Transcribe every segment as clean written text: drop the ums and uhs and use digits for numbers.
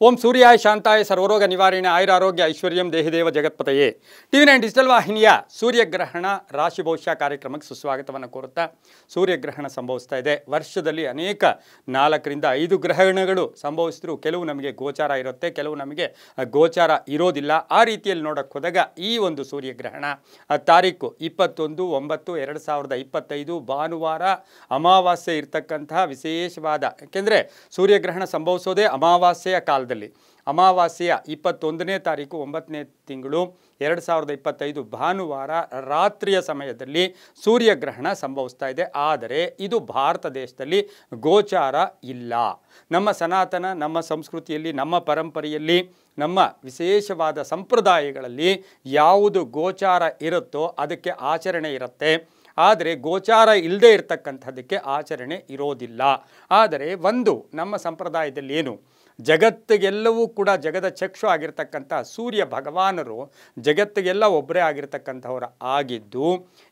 ಓಂ ಸೂರ್ಯಾಯ ಶಾಂತಾಯ ಸರ್ವರೋಗ ನಿವಾರಣೆ ಆಯುರಾರೋಗ್ಯ Aishwaryam ದೇಹಿದೇವ ಜಗತ್ಪತೆಯೇ TV9 digital ವಾಹಿನಿಯ ಸೂರ್ಯಗ್ರಹಣ ರಾಶಿ ಭವಿಷ್ಯ ಕಾರ್ಯಕ್ರಮಕ್ಕೆ ಸುಸ್ವಾಗತವನ್ನು ಕೋರುತ್ತಾ ಸೂರ್ಯಗ್ರಹಣ ಸಂಭವಿಸ್ತಾ ಇದೆ. ವರ್ಷದಲ್ಲಿ ಅನೇಕ 4 ರಿಂದ 5 ಗ್ರಹಣಗಳು ಸಂಭವಿಸಿದ್ರು. ಕೆಲವು ನಮಗೆ ಗೋಚಾರ ಇರುತ್ತೆ, ಕೆಲವು ನಮಗೆ ಗೋಚಾರ ಇರೋದಿಲ್ಲ. ಆ ರೀತಿಯಲ್ಲಿ ನೋಡಕ್ಕೆ ಹೋದಾಗ ಈ ಒಂದು ಸೂರ್ಯಗ್ರಹಣ ತಾರೀಕು 21/9/2025 ಭಾನುವಾರ ಅಮಾವಾಸ್ಯೆ ಇರತಕ್ಕಂತಹ ವಿಶೇಷವಾದ, ಯಾಕೆಂದರೆ ಸೂರ್ಯಗ್ರಹಣ ಸಂಭವಿಸೋದೇ ಅಮಾವಾಸ್ಯೆಯ ಕಾಲದಲ್ಲಿ. ಅಮಾವಾಸ್ಯೆಯ 21ನೇ ತಾರೀಕು 9ನೇ ತಿಂಗಳು 2025 ಭಾನುವಾರ ರಾತ್ರಿಯ ಸಮಯದಲ್ಲಿ ಸೂರ್ಯಗ್ರಹಣ ಸಂಭವಿಸ್ತಾ ಇದೆ. ಆದರೆ ಇದು ಭಾರತ ದೇಶದಲ್ಲಿ ಗೋಚಾರ ಇಲ್ಲ. ನಮ್ಮ ಸನಾತನ, ನಮ್ಮ ಸಂಸ್ಕೃತಿಯಲ್ಲಿ, ನಮ್ಮ ಪರಂಪರೆಯಲ್ಲಿ, ನಮ್ಮ ವಿಶೇಷವಾದ ಸಂಪ್ರದಾಯಗಳಲ್ಲಿ ಯಾವುದು ಗೋಚಾರ ಇರುತ್ತೋ ಅದಕ್ಕೆ ಆಚರಣೆ ಇರುತ್ತೆ. ಆದರೆ ಗೋಚಾರ ಇಲ್ಲದೆ ಇರತಕ್ಕಂಥದ್ದಕ್ಕೆ ಆಚರಣೆ ಇರೋದಿಲ್ಲ. ಆದರೆ ಒಂದು ನಮ್ಮ ಸಂಪ್ರದಾಯದಲ್ಲಿ ಏನು, ಜಗತ್ತಿಗೆಲ್ಲವೂ ಕೂಡ ಜಗದ ಚಕ್ಷು ಆಗಿರ್ತಕ್ಕಂಥ ಸೂರ್ಯ ಭಗವಾನರು ಜಗತ್ತಿಗೆಲ್ಲ ಒಬ್ಬರೇ ಆಗಿರ್ತಕ್ಕಂಥವ್ರು ಆಗಿದ್ದು,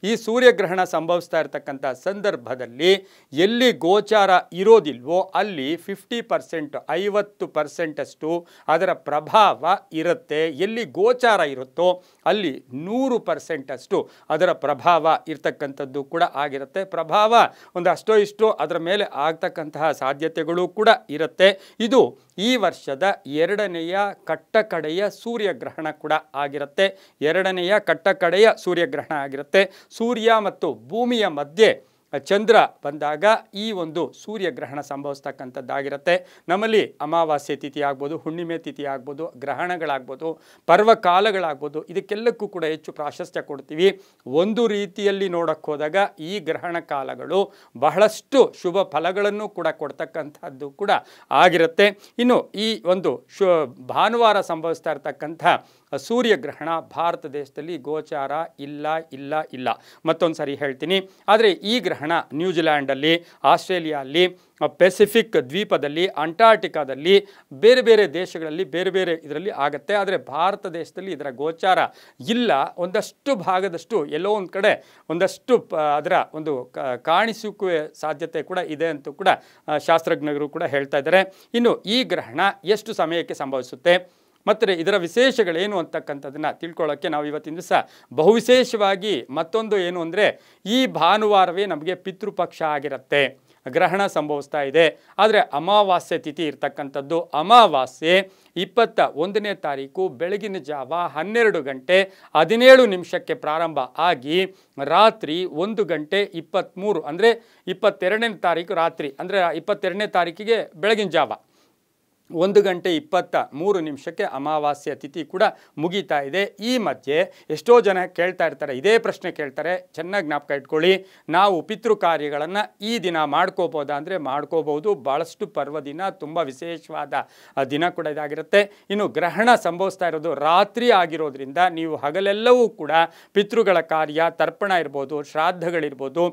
ಈ ಸೂರ್ಯಗ್ರಹಣ ಸಂಭವಿಸ್ತಾ ಇರತಕ್ಕಂಥ ಸಂದರ್ಭದಲ್ಲಿ ಎಲ್ಲಿ ಗೋಚಾರ ಇರೋದಿಲ್ವೋ ಅಲ್ಲಿ 50% 50% ಅದರ ಪ್ರಭಾವ ಇರುತ್ತೆ. ಎಲ್ಲಿ ಗೋಚಾರ ಇರುತ್ತೋ ಅಲ್ಲಿ 100% ಅದರ ಪ್ರಭಾವ ಇರ್ತಕ್ಕಂಥದ್ದು ಕೂಡ ಆಗಿರುತ್ತೆ. ಪ್ರಭಾವ ಒಂದು ಅಷ್ಟೋ ಇಷ್ಟೋ ಅದರ ಮೇಲೆ ಆಗ್ತಕ್ಕಂತಹ ಸಾಧ್ಯತೆಗಳು ಕೂಡ ಇರುತ್ತೆ. ಇದು ಈ ವರ್ಷದ 2ನೆಯ ಕಟ್ಟಕಡೆಯ ಸೂರ್ಯಗ್ರಹಣ ಕೂಡ ಆಗಿರುತ್ತೆ. 2ನೆಯ ಕಟ್ಟಕಡೆಯ ಸೂರ್ಯಗ್ರಹಣ ಆಗಿರುತ್ತೆ. ಸೂರ್ಯ ಮತ್ತು ಭೂಮಿಯ ಮಧ್ಯೆ ಚಂದ್ರ ಬಂದಾಗ ಈ ಒಂದು ಸೂರ್ಯಗ್ರಹಣ ಸಂಭವಿಸ್ತಕ್ಕಂಥದ್ದಾಗಿರುತ್ತೆ. ನಮ್ಮಲ್ಲಿ ಅಮಾವಾಸ್ಯೆ ತಿಥಿ ಆಗ್ಬೋದು, ಹುಣ್ಣಿಮೆ ತಿಥಿ ಆಗ್ಬೋದು, ಗ್ರಹಣಗಳಾಗ್ಬೋದು, ಪರ್ವಕಾಲಗಳಾಗ್ಬೋದು, ಇದಕ್ಕೆಲ್ಲಕ್ಕೂ ಕೂಡ ಹೆಚ್ಚು ಪ್ರಾಶಸ್ತ್ಯ ಕೊಡ್ತೀವಿ. ಒಂದು ರೀತಿಯಲ್ಲಿ ನೋಡಕ್ಕೆ ಹೋದಾಗ ಈ ಗ್ರಹಣ ಕಾಲಗಳು ಬಹಳಷ್ಟು ಶುಭ ಫಲಗಳನ್ನು ಕೂಡ ಕೊಡ್ತಕ್ಕಂಥದ್ದು ಕೂಡ ಆಗಿರುತ್ತೆ. ಇನ್ನು ಈ ಒಂದು ಭಾನುವಾರ ಸಂಭವಿಸ್ತಾ ಇರ್ತಕ್ಕಂಥ ಸೂರ್ಯಗ್ರಹಣ ಭಾರತ ದೇಶದಲ್ಲಿ ಗೋಚಾರ ಇಲ್ಲ. ಮತ್ತೊಂದು ಸರಿ ಹೇಳ್ತೀನಿ. ಆದರೆ ಈ ಗ್ರಹಣ ನ್ಯೂಜಿಲ್ಯಾಂಡಲ್ಲಿ, ಆಸ್ಟ್ರೇಲಿಯಾದಲ್ಲಿ, ಪೆಸಿಫಿಕ್ ದ್ವೀಪದಲ್ಲಿ, ಅಂಟಾರ್ಟಿಕಾದಲ್ಲಿ, ಬೇರೆ ಬೇರೆ ದೇಶಗಳಲ್ಲಿ ಬೇರೆ ಬೇರೆ ಇದರಲ್ಲಿ ಆಗುತ್ತೆ. ಆದರೆ ಭಾರತ ದೇಶದಲ್ಲಿ ಇದರ ಗೋಚಾರ ಇಲ್ಲ. ಒಂದಷ್ಟು ಭಾಗದಷ್ಟು ಎಲ್ಲೋ ಒಂದು ಕಡೆ ಒಂದಷ್ಟು ಅದರ ಒಂದು ಕಾಣಿಸುವಿಕೆ ಸಾಧ್ಯತೆ ಕೂಡ ಇದೆ ಅಂತೂ ಕೂಡ ಶಾಸ್ತ್ರಜ್ಞರು ಕೂಡ ಹೇಳ್ತಾ ಇದ್ದಾರೆ. ಇನ್ನು ಈ ಗ್ರಹಣ ಎಷ್ಟು ಸಮಯಕ್ಕೆ ಸಂಭವಿಸುತ್ತೆ ಮತ್ತು ಇದರ ವಿಶೇಷಗಳೇನು ಅಂತಕ್ಕಂಥದ್ದನ್ನು ತಿಳ್ಕೊಳ್ಳೋಕ್ಕೆ ನಾವು ಇವತ್ತಿನ ದಿವಸ ಬಹುವಿಶೇಷವಾಗಿ ಮತ್ತೊಂದು ಏನು ಅಂದರೆ, ಈ ಭಾನುವಾರವೇ ನಮಗೆ ಪಿತೃಪಕ್ಷ ಆಗಿರುತ್ತೆ. ಗ್ರಹಣ ಸಂಭವಿಸ್ತಾ ಇದೆ. ಆದರೆ ಅಮಾವಾಸ್ಯೆ ತಿಥಿ ಇರ್ತಕ್ಕಂಥದ್ದು ಅಮಾವಾಸ್ಯೆ 21ನೇ ತಾರೀಕು ಬೆಳಗಿನ ಜಾವ 12:17 ಪ್ರಾರಂಭ ಆಗಿ ರಾತ್ರಿ 1:23 ಅಂದರೆ 22ನೇ ತಾರೀಕು ರಾತ್ರಿ, ಅಂದರೆ 22ನೇ ತಾರೀಕಿಗೆ ಬೆಳಗಿನ ಜಾವ 1:23 ಅಮಾವಾಸ್ಯ ತಿಥಿ ಕೂಡ ಮುಗೀತಾ ಇದೆ. ಈ ಮಧ್ಯೆ ಎಷ್ಟೋ ಜನ ಕೇಳ್ತಾ ಇರ್ತಾರೆ, ಇದೇ ಪ್ರಶ್ನೆ ಕೇಳ್ತಾರೆ. ಚೆನ್ನಾಗಿ ಜ್ಞಾಪಕ ಇಟ್ಕೊಳ್ಳಿ. ನಾವು ಪಿತೃ ಕಾರ್ಯಗಳನ್ನು ಈ ದಿನ ಮಾಡ್ಕೋಬೋದಾ ಅಂದರೆ ಮಾಡ್ಕೋಬಹುದು. ಭಾಳಷ್ಟು ಪರ್ವ ದಿನ, ತುಂಬ ವಿಶೇಷವಾದ ದಿನ ಕೂಡ ಇದಾಗಿರುತ್ತೆ. ಇನ್ನು ಗ್ರಹಣ ಸಂಭವಿಸ್ತಾ ಇರೋದು ರಾತ್ರಿ ಆಗಿರೋದ್ರಿಂದ ನೀವು ಹಗಲೆಲ್ಲವೂ ಕೂಡ ಪಿತೃಗಳ ಕಾರ್ಯ, ತರ್ಪಣ ಇರ್ಬೋದು, ಶ್ರಾದ್ದಗಳಿರ್ಬೋದು,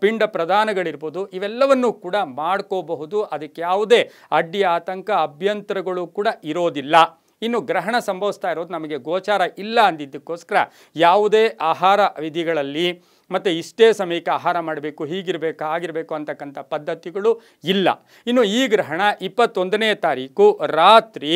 ಪಿಂಡ ಪ್ರದಾನಗಳಿರ್ಬೋದು, ಇವೆಲ್ಲವನ್ನೂ ಕೂಡ ಮಾಡ್ಕೋಬಹುದು. ಅದಕ್ಕೆ ಯಾವುದೇ ಅಡ್ಡಿ ಆತಂಕ ಅಭ್ಯಂತರಗಳು ಕೂಡ ಇರೋದಿಲ್ಲ. ಇನ್ನು ಗ್ರಹಣ ಸಂಭವಿಸ್ತಾ ಇರೋದು ನಮಗೆ ಗೋಚಾರ ಇಲ್ಲ ಅಂದಿದ್ದಕ್ಕೋಸ್ಕರ ಯಾವುದೇ ಆಹಾರ ವಿಧಿಗಳಲ್ಲಿ ಮತ್ತು ಇಷ್ಟೇ ಸಮಯಕ್ಕೆ ಆಹಾರ ಮಾಡಬೇಕು, ಹೀಗಿರಬೇಕು, ಆಗಿರಬೇಕು ಅಂತಕ್ಕಂಥ ಪದ್ಧತಿಗಳು ಇಲ್ಲ. ಇನ್ನು ಈ ಗ್ರಹಣ 21ನೇ ತಾರೀಕು ರಾತ್ರಿ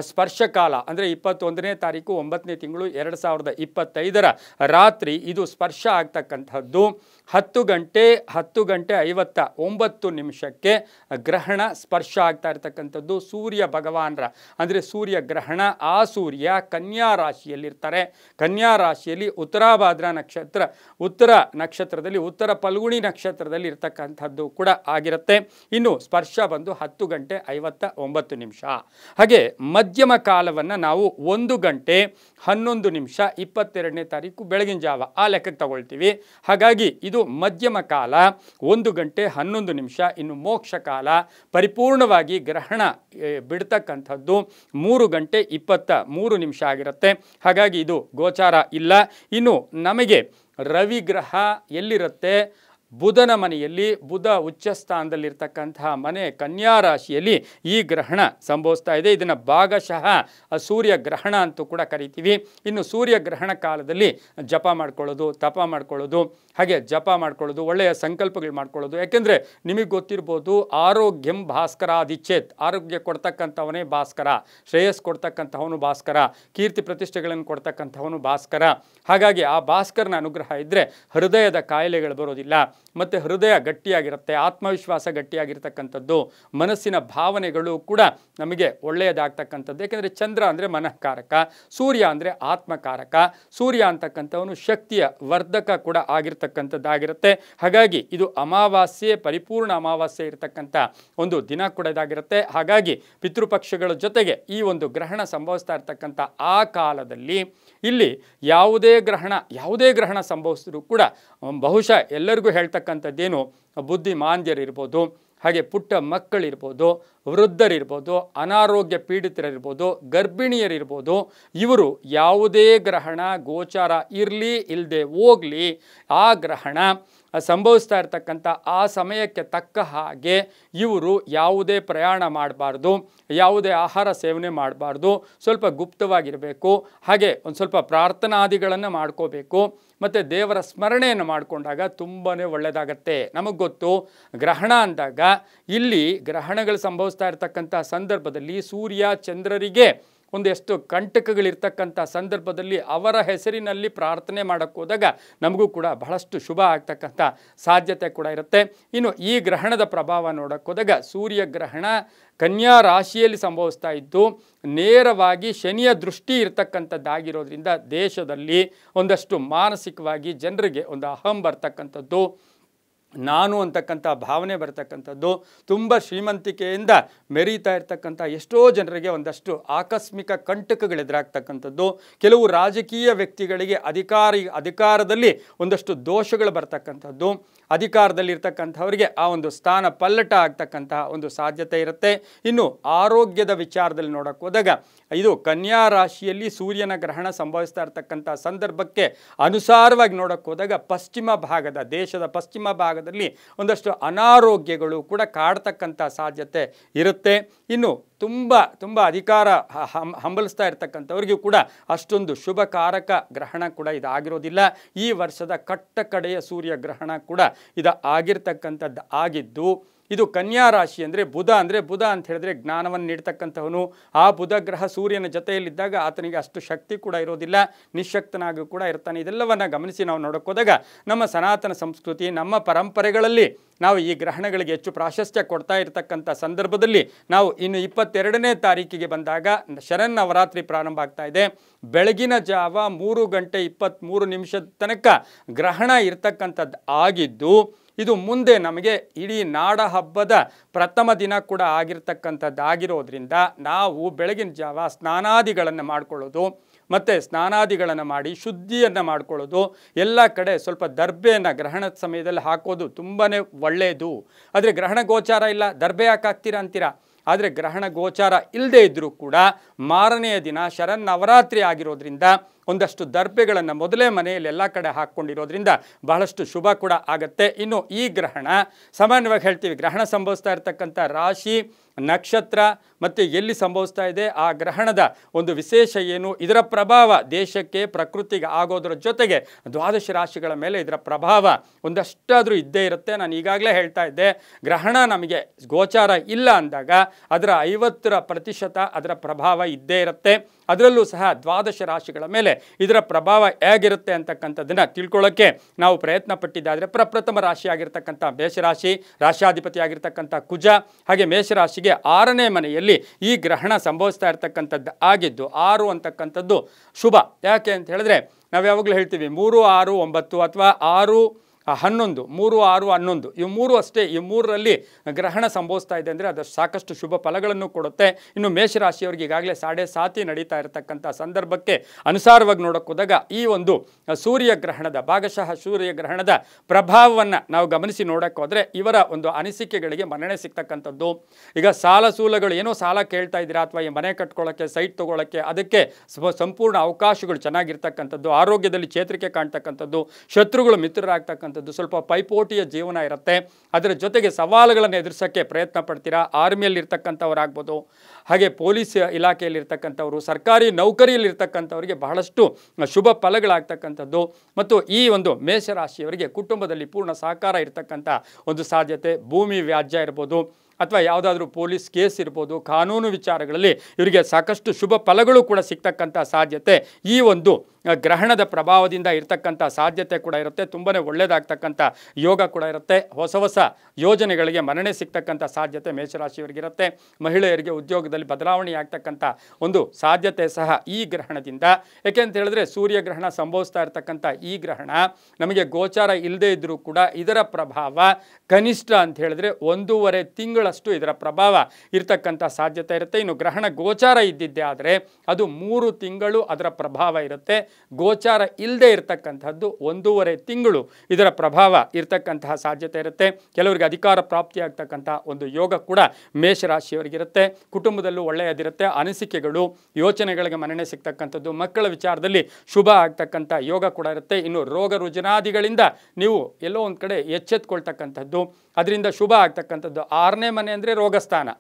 ಸ್ಪರ್ಶಕಾಲ, ಅಂದರೆ 21ನೇ ತಾರೀಕು 9ನೇ ತಿಂಗಳು 2025 ರಾತ್ರಿ ಇದು ಸ್ಪರ್ಶ ಆಗ್ತಕ್ಕಂಥದ್ದು 10:59 ಗ್ರಹಣ ಸ್ಪರ್ಶ ಆಗ್ತಾ ಇರ್ತಕ್ಕಂಥದ್ದು ಸೂರ್ಯ ಭಗವಾನರ, ಅಂದರೆ ಸೂರ್ಯ ಗ್ರಹಣ. ಆ ಸೂರ್ಯ ಕನ್ಯಾ ರಾಶಿಯಲ್ಲಿರ್ತಾರೆ. ಕನ್ಯಾ ರಾಶಿಯಲ್ಲಿ ಉತ್ತರಾಭಾದ್ರ ನಕ್ಷತ್ರ, ಉತ್ತರ ನಕ್ಷತ್ರದಲ್ಲಿ, ಉತ್ತರ ಫಲ್ಗುಣಿ ನಕ್ಷತ್ರದಲ್ಲಿ ಇರ್ತಕ್ಕಂಥದ್ದು ಕೂಡ ಆಗಿರುತ್ತೆ. ಇನ್ನು ಸ್ಪರ್ಶ ಬಂದು 10:59. ಹಾಗೆ ಮಧ್ಯಮ ಕಾಲವನ್ನು ನಾವು 1:11 22ನೇ ತಾರೀಕು ಬೆಳಗಿನ ಜಾವ ಆ ಲೆಕ್ಕಕ್ಕೆ ತಗೊಳ್ತೀವಿ. ಹಾಗಾಗಿ ಇದು ಮಧ್ಯಮ ಕಾಲ 1:11. ಇನ್ನು ಮೋಕ್ಷ ಕಾಲ ಪರಿಪೂರ್ಣವಾಗಿ ಗ್ರಹಣ ಬಿಡ್ತಕ್ಕಂಥದ್ದು 3:23 ಆಗಿರುತ್ತೆ. ಹಾಗಾಗಿ ಇದು ಗೋಚಾರ ಇಲ್ಲ. ಇನ್ನು ನಮಗೆ ರವಿ ಗ್ರಹ ಎಲ್ಲಿರುತ್ತೆ, ಬುಧನ ಮನೆಯಲ್ಲಿ, ಬುಧ ಉಚ್ಚ ಸ್ಥಾನದಲ್ಲಿರ್ತಕ್ಕಂತಹ ಮನೆ ಕನ್ಯಾ ರಾಶಿಯಲ್ಲಿ ಈ ಗ್ರಹಣ ಸಂಭವಿಸ್ತಾ ಇದೆ. ಇದನ್ನು ಭಾಗಶಃ ಸೂರ್ಯ ಗ್ರಹಣ ಅಂತೂ ಕೂಡ ಕರಿತೀವಿ. ಇನ್ನು ಸೂರ್ಯ ಗ್ರಹಣ ಕಾಲದಲ್ಲಿ ಜಪ ಮಾಡ್ಕೊಳ್ಳೋದು, ತಪ ಮಾಡ್ಕೊಳ್ಳೋದು, ಹಾಗೆ ಜಪ ಮಾಡ್ಕೊಳ್ಳೋದು, ಒಳ್ಳೆಯ ಸಂಕಲ್ಪಗಳು ಮಾಡ್ಕೊಳ್ಳೋದು. ಯಾಕೆಂದರೆ ನಿಮಗೆ ಗೊತ್ತಿರ್ಬೋದು, ಆರೋಗ್ಯಂ ಭಾಸ್ಕರಾದಿಚ್ಛೇತ್, ಆರೋಗ್ಯ ಕೊಡ್ತಕ್ಕಂಥವನೇ ಭಾಸ್ಕರ, ಶ್ರೇಯಸ್ ಕೊಡ್ತಕ್ಕಂಥವನು ಭಾಸ್ಕರ, ಕೀರ್ತಿ ಪ್ರತಿಷ್ಠೆಗಳನ್ನು ಕೊಡ್ತಕ್ಕಂಥವನು ಭಾಸ್ಕರ. ಹಾಗಾಗಿ ಆ ಭಾಸ್ಕರನ ಅನುಗ್ರಹ ಇದ್ದರೆ ಹೃದಯದ ಕಾಯಿಲೆಗಳು ಬರೋದಿಲ್ಲ, ಮತ್ತು ಹೃದಯ ಗಟ್ಟಿಯಾಗಿರುತ್ತೆ, ಆತ್ಮವಿಶ್ವಾಸ ಗಟ್ಟಿಯಾಗಿರ್ತಕ್ಕಂಥದ್ದು, ಮನಸ್ಸಿನ ಭಾವನೆಗಳು ಕೂಡ ನಮಗೆ ಒಳ್ಳೆಯದಾಗ್ತಕ್ಕಂಥದ್ದು. ಯಾಕೆಂದರೆ ಚಂದ್ರ ಅಂದರೆ ಮನಃಕಾರಕ, ಸೂರ್ಯ ಅಂದರೆ ಆತ್ಮಕಾರಕ. ಸೂರ್ಯ ಅಂತಕ್ಕಂಥವನು ಶಕ್ತಿಯ ವರ್ಧಕ ಕೂಡ ಆಗಿರ್ತಕ್ಕಂಥದ್ದಾಗಿರುತ್ತೆ. ಹಾಗಾಗಿ ಇದು ಅಮಾವಾಸ್ಯೆ, ಪರಿಪೂರ್ಣ ಅಮಾವಾಸ್ಯೆ ಇರತಕ್ಕಂಥ ಒಂದು ದಿನ ಕೂಡ ಇದಾಗಿರುತ್ತೆ. ಹಾಗಾಗಿ ಪಿತೃಪಕ್ಷಗಳ ಜೊತೆಗೆ ಈ ಒಂದು ಗ್ರಹಣ ಸಂಭವಿಸ್ತಾ ಇರ್ತಕ್ಕಂಥ ಆ ಕಾಲದಲ್ಲಿ ಇಲ್ಲಿ ಯಾವುದೇ ಗ್ರಹಣ ಸಂಭವಿಸಿದ್ರು ಕೂಡ ಬಹುಶಃ ಎಲ್ಲರಿಗೂ ಹೇಳ್ತಕ್ಕಂಥದ್ದೇನು, ಬುದ್ಧಿಮಾಂದ್ಯರಿರ್ಬೋದು, ಹಾಗೆ ಪುಟ್ಟ ಮಕ್ಕಳಿರ್ಬೋದು, ವೃದ್ಧರಿರ್ಬೋದು, ಅನಾರೋಗ್ಯ ಪೀಡಿತರಿರ್ಬೋದು, ಗರ್ಭಿಣಿಯರಿರ್ಬೋದು, ಇವರು ಯಾವುದೇ ಗ್ರಹಣ ಗೋಚಾರ ಇರಲಿ ಇಲ್ಲದೆ ಹೋಗಲಿ, ಆ ಗ್ರಹಣ ಸಂಭವಿಸ್ತಾ ಇರ್ತಕ್ಕಂಥ ಆ ಸಮಯಕ್ಕೆ ತಕ್ಕ ಹಾಗೆ ಇವರು ಯಾವುದೇ ಪ್ರಯಾಣ ಮಾಡಬಾರ್ದು, ಯಾವುದೇ ಆಹಾರ ಸೇವನೆ ಮಾಡಬಾರ್ದು, ಸ್ವಲ್ಪ ಗುಪ್ತವಾಗಿರಬೇಕು, ಹಾಗೆ ಒಂದು ಸ್ವಲ್ಪ ಪ್ರಾರ್ಥನಾದಿಗಳನ್ನು ಮಾಡ್ಕೋಬೇಕು, ಮತ್ತು ದೇವರ ಸ್ಮರಣೆಯನ್ನು ಮಾಡಿಕೊಂಡಾಗ ತುಂಬಾ ಒಳ್ಳೆಯದಾಗತ್ತೆ. ನಮಗೆ ಗೊತ್ತು, ಗ್ರಹಣ ಅಂದಾಗ ಇಲ್ಲಿ ಗ್ರಹಣಗಳು ಸಂಭವಿಸ್ತಾ ಇರ್ತಕ್ಕಂಥ ಸಂದರ್ಭದಲ್ಲಿ ಸೂರ್ಯ ಚಂದ್ರರಿಗೆ ಒಂದೆಷ್ಟು ಕಂಟಕಗಳಿರ್ತಕ್ಕಂಥ ಸಂದರ್ಭದಲ್ಲಿ ಅವರ ಹೆಸರಿನಲ್ಲಿ ಪ್ರಾರ್ಥನೆ ಮಾಡೋಕ್ಕೆ ಹೋದಾಗ ನಮಗೂ ಕೂಡ ಬಹಳಷ್ಟು ಶುಭ ಆಗ್ತಕ್ಕಂಥ ಸಾಧ್ಯತೆ ಕೂಡ ಇರುತ್ತೆ. ಇನ್ನು ಈ ಗ್ರಹಣದ ಪ್ರಭಾವ ನೋಡೋಕ್ಕೆ ಹೋದಾಗ ಸೂರ್ಯ ಗ್ರಹಣ ಕನ್ಯಾ ರಾಶಿಯಲ್ಲಿ ಸಂಭವಿಸ್ತಾ ಇದ್ದು ನೇರವಾಗಿ ಶನಿಯ ದೃಷ್ಟಿ ಇರ್ತಕ್ಕಂಥದ್ದಾಗಿರೋದ್ರಿಂದ ದೇಶದಲ್ಲಿ ಒಂದಷ್ಟು ಮಾನಸಿಕವಾಗಿ ಜನರಿಗೆ ಒಂದು ಅಹಂ ಬರ್ತಕ್ಕಂಥದ್ದು, ನಾನು ಅಂತಕ್ಕಂಥ ಭಾವನೆ ಬರ್ತಕ್ಕಂಥದ್ದು, ತುಂಬ ಶ್ರೀಮಂತಿಕೆಯಿಂದ ಮೆರೀತಾ ಇರ್ತಕ್ಕಂಥ ಎಷ್ಟೋ ಜನರಿಗೆ ಒಂದಷ್ಟು ಆಕಸ್ಮಿಕ ಕಂಟಕಗಳೆದುರಾಗ್ತಕ್ಕಂಥದ್ದು, ಕೆಲವು ರಾಜಕೀಯ ವ್ಯಕ್ತಿಗಳಿಗೆ ಅಧಿಕಾರದಲ್ಲಿ ಒಂದಷ್ಟು ದೋಷಗಳು ಬರ್ತಕ್ಕಂಥದ್ದು, ಅಧಿಕಾರದಲ್ಲಿರ್ತಕ್ಕಂಥವರಿಗೆ ಆ ಒಂದು ಸ್ಥಾನ ಪಲ್ಲಟ ಆಗ್ತಕ್ಕಂತಹ ಒಂದು ಸಾಧ್ಯತೆ ಇರುತ್ತೆ. ಇನ್ನು ಆರೋಗ್ಯದ ವಿಚಾರದಲ್ಲಿ ನೋಡೋಕೆ ಹೋದಾಗ ಇದು ಕನ್ಯಾ ರಾಶಿಯಲ್ಲಿ ಸೂರ್ಯನ ಗ್ರಹಣ ಸಂಭವಿಸ್ತಾ ಇರ್ತಕ್ಕಂಥ ಸಂದರ್ಭಕ್ಕೆ ಅನುಸಾರವಾಗಿ ನೋಡೋಕೆ ಹೋದಾಗ ದೇಶದ ಪಶ್ಚಿಮ ಭಾಗದಲ್ಲಿ ಒಂದಷ್ಟು ಅನಾರೋಗ್ಯಗಳು ಕೂಡ ಕಾಡ್ತಕ್ಕಂಥ ಸಾಧ್ಯತೆ ಇರುತ್ತೆ. ಇನ್ನು ತುಂಬ ಅಧಿಕಾರ ಹಂಬಲಿಸ್ತಾ ಇರ್ತಕ್ಕಂಥವ್ರಿಗೂ ಕೂಡ ಅಷ್ಟೊಂದು ಶುಭಕಾರಕ ಗ್ರಹಣ ಕೂಡ ಇದಾಗಿರೋದಿಲ್ಲ. ಈ ವರ್ಷದ ಕಡೆಯ ಸೂರ್ಯ ಗ್ರಹಣ ಕೂಡ ಆಗಿರ್ತಕ್ಕಂಥದ್ದು ಆಗಿದ್ದು, ಇದು ಕನ್ಯಾ ರಾಶಿ ಅಂದರೆ ಬುಧ ಅಂತ ಹೇಳಿದ್ರೆ ಜ್ಞಾನವನ್ನು ನೀಡ್ತಕ್ಕಂಥವನು. ಆ ಬುಧ ಗ್ರಹ ಸೂರ್ಯನ ಜೊತೆಯಲ್ಲಿದ್ದಾಗ ಆತನಿಗೆ ಅಷ್ಟು ಶಕ್ತಿ ಕೂಡ ಇರೋದಿಲ್ಲ, ನಿಶಕ್ತನಾಗಿ ಕೂಡ ಇರ್ತಾನೆ. ಇದೆಲ್ಲವನ್ನು ಗಮನಿಸಿ ನಾವು ನೋಡೋಕೆ ಹೋದಾಗ ನಮ್ಮ ಸನಾತನ ಸಂಸ್ಕೃತಿ, ನಮ್ಮ ಪರಂಪರೆಗಳಲ್ಲಿ ನಾವು ಈ ಗ್ರಹಣಗಳಿಗೆ ಹೆಚ್ಚು ಪ್ರಾಶಸ್ತ್ಯ ಕೊಡ್ತಾ ಇರತಕ್ಕಂಥ ಸಂದರ್ಭದಲ್ಲಿ ನಾವು ಇನ್ನು 22ನೇ ತಾರೀಕಿಗೆ ಬಂದಾಗ ಶರನ್ನವರಾತ್ರಿ ಪ್ರಾರಂಭ ಆಗ್ತಾ ಇದೆ. ಬೆಳಗಿನ ಜಾವ 3:23 ತನಕ ಗ್ರಹಣ ಇರ್ತಕ್ಕಂಥದ್ದು ಆಗಿದ್ದು, ಇದು ಮುಂದೆ ನಮಗೆ ಇಡೀ ನಾಡ ಹಬ್ಬದ ಪ್ರಥಮ ದಿನ ಕೂಡ ಆಗಿರ್ತಕ್ಕಂಥದ್ದಾಗಿರೋದ್ರಿಂದ ನಾವು ಬೆಳಗಿನ ಜಾವ ಸ್ನಾನಾದಿಗಳನ್ನು ಮಾಡ್ಕೊಳ್ಳೋದು, ಮತ್ತು ಸ್ನಾನಾದಿಗಳನ್ನು ಮಾಡಿ ಶುದ್ಧಿಯನ್ನು ಮಾಡ್ಕೊಳ್ಳೋದು, ಎಲ್ಲ ಕಡೆ ಸ್ವಲ್ಪ ದರ್ಬೆಯನ್ನು ಗ್ರಹಣದ ಸಮಯದಲ್ಲಿ ಹಾಕೋದು ತುಂಬಾ ಒಳ್ಳೆಯದು. ಆದರೆ ಗ್ರಹಣ ಗೋಚಾರ ಇಲ್ಲ, ದರ್ಬೆ ಯಾಕೆ ಹಾಕ್ತೀರಾ ಅಂತೀರಾ. ಆದರೆ ಗ್ರಹಣ ಗೋಚಾರ ಇಲ್ಲದೆ ಇದ್ದರೂ ಕೂಡ ಮಾರನೆಯ ದಿನ ಶರನ್ನವರಾತ್ರಿ ಆಗಿರೋದ್ರಿಂದ ಒಂದಷ್ಟು ದರ್ಬೆಗಳನ್ನು ಮೊದಲೇ ಮನೆಯಲ್ಲಿ ಎಲ್ಲ ಕಡೆ ಹಾಕ್ಕೊಂಡಿರೋದ್ರಿಂದ ಬಹಳಷ್ಟು ಶುಭ ಕೂಡ ಆಗುತ್ತೆ. ಇನ್ನು ಈ ಗ್ರಹಣ ಸಾಮಾನ್ಯವಾಗಿ ಹೇಳ್ತೀವಿ, ಗ್ರಹಣ ಸಂಭವಿಸ್ತಾ ಇರತಕ್ಕಂಥ ರಾಶಿ, ನಕ್ಷತ್ರ ಮತ್ತು ಎಲ್ಲಿ ಸಂಭವಿಸ್ತಾ ಇದೆ, ಆ ಗ್ರಹಣದ ಒಂದು ವಿಶೇಷ ಏನು, ಇದರ ಪ್ರಭಾವ ದೇಶಕ್ಕೆ ಪ್ರಕೃತಿಗೆ ಆಗೋದ್ರ ಜೊತೆಗೆ ದ್ವಾದಶ ರಾಶಿಗಳ ಮೇಲೆ ಇದರ ಪ್ರಭಾವ ಒಂದಷ್ಟಾದರೂ ಇದ್ದೇ ಇರುತ್ತೆ. ನಾನು ಈಗಾಗಲೇ ಹೇಳ್ತಾ ಇದ್ದೆ, ಗ್ರಹಣ ನಮಗೆ ಗೋಚಾರ ಇಲ್ಲ ಅಂದಾಗ ಅದರ 50% ಅದರ ಪ್ರಭಾವ ಇದ್ದೇ ಇರುತ್ತೆ. ಅದರಲ್ಲೂ ಸಹ ದ್ವಾದಶ ರಾಶಿಗಳ ಮೇಲೆ ಇದರ ಪ್ರಭಾವ ಹೇಗಿರುತ್ತೆ ಅಂತಕ್ಕಂಥದ್ದನ್ನು ತಿಳ್ಕೊಳ್ಳೋಕ್ಕೆ ನಾವು ಪ್ರಯತ್ನ ಪಟ್ಟಿದ್ದಾದರೆ, ಪ್ರಪ್ರಥಮ ರಾಶಿ ಆಗಿರ್ತಕ್ಕಂಥ ಮೇಷರಾಶಿ, ರಾಶಿಯಾಧಿಪತಿ ಆಗಿರ್ತಕ್ಕಂಥ ಕುಜ, ಹಾಗೆ ಮೇಷರಾಶಿಗೆ 6ನೇ ಮನೆಯಲ್ಲಿ ಈ ಗ್ರಹಣ ಸಂಭವಿಸ್ತಾ ಇರ್ತಕ್ಕಂಥದ್ದು ಆಗಿದ್ದು, 6 ಅಂತಕ್ಕಂಥದ್ದು ಶುಭ. ಯಾಕೆ ಅಂತ ಹೇಳಿದ್ರೆ ನಾವು ಯಾವಾಗಲೂ ಹೇಳ್ತೀವಿ 3, 6, 9 ಅಥವಾ 6, 11, 3, 6, 11 ಇವು 3 ಅಷ್ಟೇ. ಈ 3ರಲ್ಲಿ ಗ್ರಹಣ ಸಂಭವಿಸ್ತಾ ಇದೆ ಅಂದರೆ ಅದು ಸಾಕಷ್ಟು ಶುಭ ಫಲಗಳನ್ನು ಕೊಡುತ್ತೆ. ಇನ್ನು ಮೇಷರಾಶಿಯವರಿಗೆ ಈಗಾಗಲೇ 7.5 ನಡೀತಾ ಇರತಕ್ಕಂಥ ಸಂದರ್ಭಕ್ಕೆ ಅನುಸಾರವಾಗಿ ನೋಡೋಕೆ ಹೋದಾಗ ಈ ಒಂದು ಸೂರ್ಯಗ್ರಹಣದ ಭಾಗಶಃ ಸೂರ್ಯಗ್ರಹಣದ ಪ್ರಭಾವವನ್ನು ನಾವು ಗಮನಿಸಿ ನೋಡೋಕೆ ಹೋದರೆ ಇವರ ಒಂದು ಅನಿಸಿಕೆಗಳಿಗೆ ಮನ್ನಣೆ ಸಿಗ್ತಕ್ಕಂಥದ್ದು. ಈಗ ಸೂಲಗಳು ಏನೋ ಸಾಲ ಕೇಳ್ತಾ ಇದ್ದೀರಾ, ಅಥವಾ ಈ ಮನೆ ಕಟ್ಕೊಳ್ಳೋಕ್ಕೆ, ಸೈಟ್ ತೊಗೊಳ್ಳೋಕ್ಕೆ, ಅದಕ್ಕೆ ಸಂಪೂರ್ಣ ಅವಕಾಶಗಳು ಚೆನ್ನಾಗಿರ್ತಕ್ಕಂಥದ್ದು, ಆರೋಗ್ಯದಲ್ಲಿ ಚೇತರಿಕೆ ಕಾಣ್ತಕ್ಕಂಥದ್ದು, ಶತ್ರುಗಳು ಮಿತ್ರರಾಗ್ತಕ್ಕಂಥದ್ದು, ಇರ್ತಕ್ಕಂಥದ್ದು, ಸ್ವಲ್ಪ ಪೈಪೋಟಿಯ ಜೀವನ ಇರುತ್ತೆ. ಅದರ ಜೊತೆಗೆ ಸವಾಲುಗಳನ್ನು ಎದುರಿಸೋಕ್ಕೆ ಪ್ರಯತ್ನ ಪಡ್ತೀರಾ. ಆರ್ಮಿಯಲ್ಲಿರ್ತಕ್ಕಂಥವ್ರಾಗ್ಬೋದು, ಹಾಗೆ ಪೊಲೀಸ್ ಇಲಾಖೆಯಲ್ಲಿರ್ತಕ್ಕಂಥವ್ರು, ಸರ್ಕಾರಿ ನೌಕರಿಯಲ್ಲಿರ್ತಕ್ಕಂಥವ್ರಿಗೆ ಬಹಳಷ್ಟು ಶುಭ ಫಲಗಳಾಗ್ತಕ್ಕಂಥದ್ದು. ಮತ್ತು ಈ ಒಂದು ಮೇಷರಾಶಿಯವರಿಗೆ ಕುಟುಂಬದಲ್ಲಿ ಪೂರ್ಣ ಸಹಕಾರ ಇರತಕ್ಕಂಥ ಒಂದು ಸಾಧ್ಯತೆ. ಭೂಮಿ ವ್ಯಾಜ್ಯ ಇರ್ಬೋದು ಅಥವಾ ಯಾವುದಾದ್ರೂ ಪೊಲೀಸ್ ಕೇಸ್ ಇರ್ಬೋದು, ಕಾನೂನು ವಿಚಾರಗಳಲ್ಲಿ ಇವರಿಗೆ ಸಾಕಷ್ಟು ಶುಭ ಫಲಗಳು ಕೂಡ ಸಿಗ್ತಕ್ಕಂಥ ಸಾಧ್ಯತೆ ಈ ಒಂದು ಗ್ರಹಣದ ಪ್ರಭಾವದಿಂದ ಇರತಕ್ಕಂಥ ಸಾಧ್ಯತೆ ಕೂಡ ಇರುತ್ತೆ. ತುಂಬಾ ಒಳ್ಳೆಯದಾಗ್ತಕ್ಕಂಥ ಯೋಗ ಕೂಡ ಇರುತ್ತೆ. ಹೊಸ ಹೊಸ ಯೋಜನೆಗಳಿಗೆ ಮನ್ನಣೆ ಸಿಗ್ತಕ್ಕಂಥ ಸಾಧ್ಯತೆ ಮೇಷರಾಶಿಯವರಿಗಿರುತ್ತೆ. ಮಹಿಳೆಯರಿಗೆ ಉದ್ಯೋಗದಲ್ಲಿ ಬದಲಾವಣೆ ಆಗ್ತಕ್ಕಂಥ ಒಂದು ಸಾಧ್ಯತೆ ಸಹ ಈ ಗ್ರಹಣದಿಂದ. ಯಾಕೆಂತ ಹೇಳಿದ್ರೆ ಸೂರ್ಯಗ್ರಹಣ ಸಂಭವಿಸ್ತಾ ಇರತಕ್ಕಂಥ ಈ ಗ್ರಹಣ ನಮಗೆ ಗೋಚಾರ ಇಲ್ಲದೇ ಇದ್ದರೂ ಕೂಡ ಇದರ ಪ್ರಭಾವ ಕನಿಷ್ಠ ಅಂತ ಹೇಳಿದ್ರೆ 1.5 ತಿಂಗಳಷ್ಟು ಇದರ ಪ್ರಭಾವ ಇರತಕ್ಕಂಥ ಸಾಧ್ಯತೆ ಇರುತ್ತೆ. ಇನ್ನು ಗ್ರಹಣ ಗೋಚಾರ ಇದ್ದಿದ್ದೇ ಆದರೆ ಅದು 3 ತಿಂಗಳು ಅದರ ಪ್ರಭಾವ ಇರುತ್ತೆ. ಗೋಚಾರ ಇಲ್ಲದೆ ಇರತಕ್ಕಂಥದ್ದು 1.5 ತಿಂಗಳು ಇದರ ಪ್ರಭಾವ ಇರತಕ್ಕಂತಹ ಸಾಧ್ಯತೆ ಇರುತ್ತೆ. ಕೆಲವರಿಗೆ ಅಧಿಕಾರ ಪ್ರಾಪ್ತಿಯಾಗ್ತಕ್ಕಂಥ ಒಂದು ಯೋಗ ಕೂಡ ಮೇಷರಾಶಿಯವರಿಗಿರುತ್ತೆ. ಕುಟುಂಬದಲ್ಲೂ ಒಳ್ಳೆಯದಿರುತ್ತೆ. ಅನಿಸಿಕೆಗಳು, ಯೋಚನೆಗಳಿಗೆ ಮನ್ನಣೆ ಸಿಗ್ತಕ್ಕಂಥದ್ದು, ಮಕ್ಕಳ ವಿಚಾರದಲ್ಲಿ ಶುಭ ಆಗ್ತಕ್ಕಂಥ ಯೋಗ ಕೂಡ ಇರುತ್ತೆ. ಇನ್ನು ರೋಗ ರುಜಿನಾದಿಗಳಿಂದ ನೀವು ಎಲ್ಲೋ ಒಂದು ಕಡೆ ಎಚ್ಚೆತ್ಕೊಳ್ತಕ್ಕಂಥದ್ದು, ಅದರಿಂದ ಶುಭ ಆಗ್ತಕ್ಕಂಥದ್ದು. 6ನೇ ಮನೆ ಅಂದರೆ ರೋಗಸ್ಥಾನ.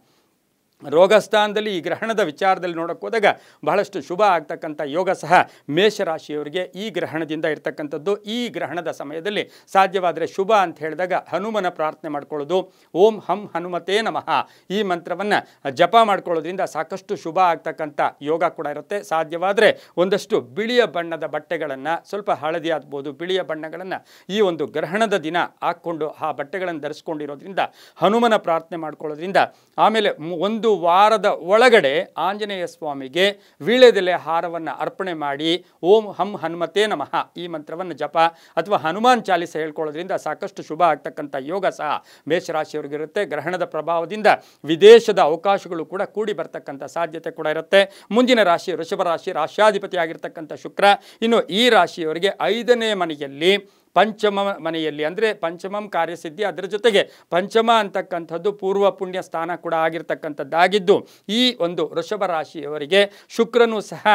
ರೋಗಸ್ಥಾನದಲ್ಲಿ ಈ ಗ್ರಹಣದ ವಿಚಾರದಲ್ಲಿ ನೋಡೋಕೆ ಹೋದಾಗ ಬಹಳಷ್ಟು ಶುಭ ಆಗ್ತಕ್ಕಂಥ ಯೋಗ ಸಹ ಮೇಷರಾಶಿಯವರಿಗೆ ಈ ಗ್ರಹಣದಿಂದ ಇರ್ತಕ್ಕಂಥದ್ದು. ಈ ಗ್ರಹಣದ ಸಮಯದಲ್ಲಿ ಸಾಧ್ಯವಾದರೆ ಶುಭ ಅಂತ ಹೇಳಿದಾಗ ಹನುಮನ ಪ್ರಾರ್ಥನೆ ಮಾಡ್ಕೊಳ್ಳೋದು. ಓಂ ಹಂ ಹನುಮತೇ ನಮಃ ಈ ಮಂತ್ರವನ್ನು ಜಪ ಮಾಡ್ಕೊಳ್ಳೋದ್ರಿಂದ ಸಾಕಷ್ಟು ಶುಭ ಆಗ್ತಕ್ಕಂಥ ಯೋಗ ಕೂಡ ಇರುತ್ತೆ. ಸಾಧ್ಯವಾದರೆ ಒಂದಷ್ಟು ಬಿಳಿಯ ಬಣ್ಣದ ಬಟ್ಟೆಗಳನ್ನು, ಸ್ವಲ್ಪ ಹಳದಿ ಆಗ್ಬೋದು, ಬಿಳಿಯ ಬಣ್ಣಗಳನ್ನು ಈ ಒಂದು ಗ್ರಹಣದ ದಿನ ಹಾಕ್ಕೊಂಡು ಆ ಬಟ್ಟೆಗಳನ್ನು ಧರಿಸ್ಕೊಂಡಿರೋದ್ರಿಂದ ಹನುಮನ ಪ್ರಾರ್ಥನೆ ಮಾಡ್ಕೊಳ್ಳೋದ್ರಿಂದ, ಆಮೇಲೆ ಒಂದು ವಾರದ ಒಳಗಡೆ ಆಂಜನೇಯ ಸ್ವಾಮಿಗೆ ವೀಳ್ಯದೆಲೆ ಹಾರವನ್ನು ಅರ್ಪಣೆ ಮಾಡಿ ಓಂ ಹಂ ಹನುಮತೇ ನಮಃ ಈ ಮಂತ್ರವನ್ನು ಜಪ ಅಥವಾ ಹನುಮಾನ್ ಚಾಲಿಸ ಹೇಳ್ಕೊಳ್ಳೋದ್ರಿಂದ ಸಾಕಷ್ಟು ಶುಭ ಆಗ್ತಕ್ಕಂಥ ಯೋಗ ಸಹ ಮೇಷರಾಶಿಯವರಿಗಿರುತ್ತೆ. ಗ್ರಹಣದ ಪ್ರಭಾವದಿಂದ ವಿದೇಶದ ಅವಕಾಶಗಳು ಕೂಡ ಕೂಡಿ ಬರ್ತಕ್ಕಂಥ ಸಾಧ್ಯತೆ ಕೂಡ ಇರುತ್ತೆ. ಮುಂದಿನ ರಾಶಿ ವೃಷಭ ರಾಶಿ, ರಾಶ್ಯಾಧಿಪತಿ ಆಗಿರ್ತಕ್ಕಂಥ ಶುಕ್ರ. ಇನ್ನು ಈ ರಾಶಿಯವರಿಗೆ 5ನೇ ಮನೆಯಲ್ಲಿ, ಪಂಚಮ ಮನೆಯಲ್ಲಿ ಅಂದರೆ ಪಂಚಮಂ ಕಾರ್ಯಸಿದ್ಧಿ, ಅದರ ಜೊತೆಗೆ ಪಂಚಮ ಅಂತಕ್ಕಂಥದ್ದು ಪೂರ್ವ ಪುಣ್ಯ ಸ್ಥಾನ ಕೂಡ ಆಗಿರ್ತಕ್ಕಂಥದ್ದಾಗಿದ್ದು, ಈ ಒಂದು ವೃಷಭ ರಾಶಿಯವರಿಗೆ ಶುಕ್ರನು ಸಹ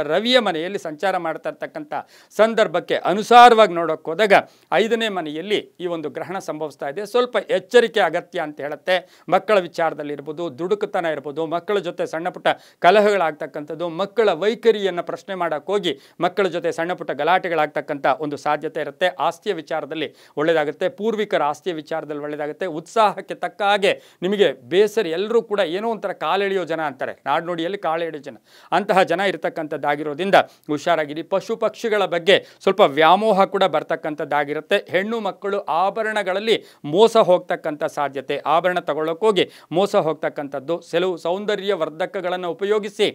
ರವಿಯ ಮನೆಯಲ್ಲಿ ಸಂಚಾರ ಮಾಡ್ತಾ ಇರ್ತಕ್ಕಂಥ ಸಂದರ್ಭಕ್ಕೆ ಅನುಸಾರವಾಗಿ ನೋಡೋಕೆ ಹೋದಾಗ 5ನೇ ಮನೆಯಲ್ಲಿ ಈ ಒಂದು ಗ್ರಹಣ ಸಂಭವಿಸ್ತಾ ಇದೆ. ಸ್ವಲ್ಪ ಎಚ್ಚರಿಕೆ ಅಗತ್ಯ ಅಂತ ಹೇಳುತ್ತೆ. ಮಕ್ಕಳ ವಿಚಾರದಲ್ಲಿರ್ಬೋದು, ದುಡುಕುತನ ಇರ್ಬೋದು, ಮಕ್ಕಳ ಜೊತೆ ಸಣ್ಣ ಪುಟ್ಟ ಕಲಹಗಳಾಗ್ತಕ್ಕಂಥದ್ದು, ಮಕ್ಕಳ ವೈಖರಿಯನ್ನು ಪ್ರಶ್ನೆ ಮಾಡೋಕೆ ಹೋಗಿ ಮಕ್ಕಳ ಜೊತೆ ಸಣ್ಣ ಪುಟ್ಟ ಗಲಾಟೆಗಳಾಗ್ತಕ್ಕಂಥ ಒಂದು ಸಾಧ್ಯತೆ ಇರುತ್ತೆ. ಆಸ್ತಿಯ ವಿಚಾರದಲ್ಲಿ ಒಳ್ಳೆಯದಾಗುತ್ತೆ. ಪೂರ್ವಿಕರ ಆಸ್ತಿಯ ವಿಚಾರದಲ್ಲಿ ಒಳ್ಳೆಯದಾಗುತ್ತೆ. ಉತ್ಸಾಹಕ್ಕೆ ತಕ್ಕ ಹಾಗೆ ನಿಮಗೆ ಬೇಸರ, ಎಲ್ಲರೂ ಕೂಡ ಏನೋ ಒಂಥರ ಕಾಲೆಳೆಯೋ ಜನ ಅಂತಾರೆ, ನಾಡ್ನುಡಿಯಲ್ಲಿ ಕಾಲೆಳೆಯೋ ಜನ, ಅಂತಹ ಜನ ಇರತಕ್ಕಂಥದ್ದಾಗಿರೋದ್ರಿಂದ ಹುಷಾರಾಗಿರಿ. ಪಶು ಪಕ್ಷಿಗಳ ಬಗ್ಗೆ ಸ್ವಲ್ಪ ವ್ಯಾಮೋಹ ಕೂಡ ಬರ್ತಕ್ಕಂಥದ್ದಾಗಿರುತ್ತೆ. ಹೆಣ್ಣು ಮಕ್ಕಳು ಆಭರಣಗಳಲ್ಲಿ ಮೋಸ ಹೋಗ್ತಕ್ಕಂಥ ಸಾಧ್ಯತೆ, ಆಭರಣ ತಗೊಳ್ಳೋಕೆ ಹೋಗಿ ಮೋಸ ಹೋಗ್ತಕ್ಕಂಥದ್ದು, ಕೆಲವು ಸೌಂದರ್ಯ ವರ್ಧಕಗಳನ್ನು ಉಪಯೋಗಿಸಿ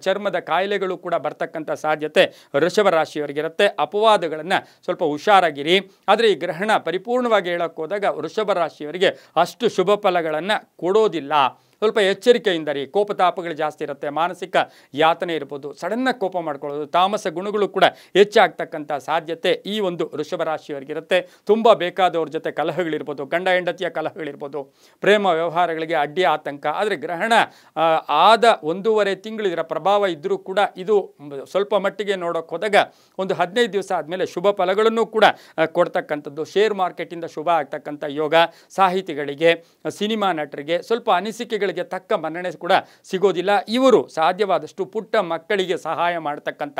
ಚರ್ಮದ ಕಾಯಿಲೆಗಳು ಕೂಡ ಬರ್ತಕ್ಕಂಥ ಸಾಧ್ಯತೆ ವೃಷಭ ರಾಶಿಯವರಿಗಿರುತ್ತೆ. ಅಪವಾದಗಳನ್ನು ಸ್ವಲ್ಪ ಹುಷಾರಾಗಿರಿ. ಆದರೆ ಈ ಗ್ರಹಣ ಪರಿಪೂರ್ಣವಾಗಿ ಹೇಳೋಕೆ ಹೋದಾಗ ವೃಷಭ ರಾಶಿಯವರಿಗೆ ಅಷ್ಟು ಶುಭ ಫಲಗಳನ್ನು ಕೊಡೋದಿಲ್ಲ. ಸ್ವಲ್ಪ ಎಚ್ಚರಿಕೆಯಿಂದ ರೀ. ಕೋಪತಾಪಗಳು ಜಾಸ್ತಿ ಇರುತ್ತೆ. ಮಾನಸಿಕ ಯಾತನೆ ಇರ್ಬೋದು, ಸಡನ್ನಾಗಿ ಕೋಪ ಮಾಡ್ಕೊಳ್ಳೋದು, ತಾಮಸ ಗುಣಗಳು ಕೂಡ ಹೆಚ್ಚಾಗ್ತಕ್ಕಂಥ ಸಾಧ್ಯತೆ ಈ ಒಂದು ವೃಷಭ ರಾಶಿಯವರಿಗಿರುತ್ತೆ. ತುಂಬ ಬೇಕಾದವ್ರ ಜೊತೆ ಕಲಹಗಳಿರ್ಬೋದು, ಗಂಡ ಹೆಂಡತಿಯ ಕಲಹಗಳಿರ್ಬೋದು, ಪ್ರೇಮ ವ್ಯವಹಾರಗಳಿಗೆ ಅಡ್ಡಿ ಆತಂಕ. ಆದರೆ ಗ್ರಹಣ ಆದ 1.5 ತಿಂಗಳು ಇದರ ಪ್ರಭಾವ ಇದ್ದರೂ ಕೂಡ ಇದು ಸ್ವಲ್ಪ ಮಟ್ಟಿಗೆ ನೋಡೋಕೆ ಹೋದಾಗ ಒಂದು 15 ದಿವಸ ಆದಮೇಲೆ ಶುಭ ಫಲಗಳನ್ನು ಕೂಡ ಕೊಡ್ತಕ್ಕಂಥದ್ದು. ಶೇರ್ ಮಾರ್ಕೆಟಿಂದ ಶುಭ ಆಗ್ತಕ್ಕಂಥ ಯೋಗ. ಸಾಹಿತಿಗಳಿಗೆ, ಸಿನಿಮಾ ನಟರಿಗೆ ಸ್ವಲ್ಪ ಅನಿಸಿಕೆಗಳು ತಕ್ಕ ಮನ್ನಣೆ ಕೂಡ ಸಿಗೋದಿಲ್ಲ. ಇವರು ಸಾಧ್ಯವಾದಷ್ಟು ಪುಟ್ಟ ಮಕ್ಕಳಿಗೆ ಸಹಾಯ ಮಾಡತಕ್ಕಂಥ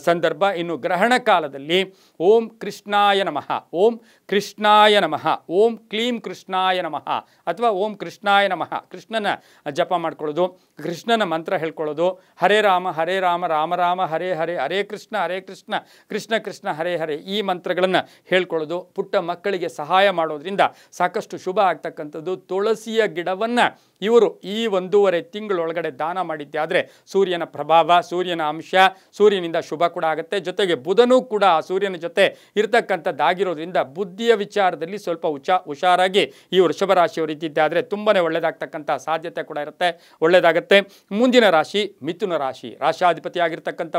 ಸಂದರ್ಭ. ಇನ್ನು ಗ್ರಹಣ ಕಾಲದಲ್ಲಿ ಓಂ ಕೃಷ್ಣಾಯ ನಮಃ, ಓಂ ಕೃಷ್ಣಾಯ ನಮಃ, ಓಂ ಕ್ಲೀಂ ಕೃಷ್ಣಾಯ ನಮಃ ಅಥವಾ ಓಂ ಕೃಷ್ಣಾಯ ನಮಃ ಕೃಷ್ಣನ ಜಪ ಮಾಡ್ಕೊಳ್ಳೋದು, ಕೃಷ್ಣನ ಮಂತ್ರ ಹೇಳ್ಕೊಳ್ಳೋದು. ಹರೇ ರಾಮ ರಾಮ ರಾಮ ಹರೇ ಹರೇ, ಹರೇ ಕೃಷ್ಣ ಕೃಷ್ಣ ಕೃಷ್ಣ ಹರೇ ಹರೇ ಈ ಮಂತ್ರಗಳನ್ನು ಹೇಳ್ಕೊಳ್ಳೋದು. ಪುಟ್ಟ ಮಕ್ಕಳಿಗೆ ಸಹಾಯ ಮಾಡೋದ್ರಿಂದ ಸಾಕಷ್ಟು ಶುಭ ಆಗ್ತಕ್ಕಂಥದ್ದು. ತುಳಸಿಯ ಗಿಡವನ್ನು ಇವರು ಈ 1.5 ತಿಂಗಳೊಳಗಡೆ ದಾನ ಮಾಡಿದ್ದೆ ಆದರೆ ಸೂರ್ಯನ ಪ್ರಭಾವ, ಸೂರ್ಯನ ಅಂಶ, ಸೂರ್ಯನಿಂದ ಶುಭ ಕೂಡ ಆಗುತ್ತೆ. ಜೊತೆಗೆ ಬುಧನೂ ಕೂಡ ಸೂರ್ಯನ ಜೊತೆ ಇರ್ತಕ್ಕಂಥದ್ದಾಗಿರೋದ್ರಿಂದ ಬುದ್ಧಿಯ ವಿಚಾರದಲ್ಲಿ ಸ್ವಲ್ಪ ಹುಷಾರಾಗಿ ಈ ವೃಷಭ ರಾಶಿಯವರು ಇದ್ದಿದ್ದೆ ಆದರೆ ತುಂಬಾ ಒಳ್ಳೆಯದಾಗ್ತಕ್ಕಂಥ ಸಾಧ್ಯತೆ ಕೂಡ ಇರುತ್ತೆ, ಒಳ್ಳೆಯದಾಗುತ್ತೆ. ಮುಂದಿನ ರಾಶಿ ಮಿಥುನ ರಾಶಿ. ರಾಶಾಧಿಪತಿ ಆಗಿರ್ತಕ್ಕಂಥ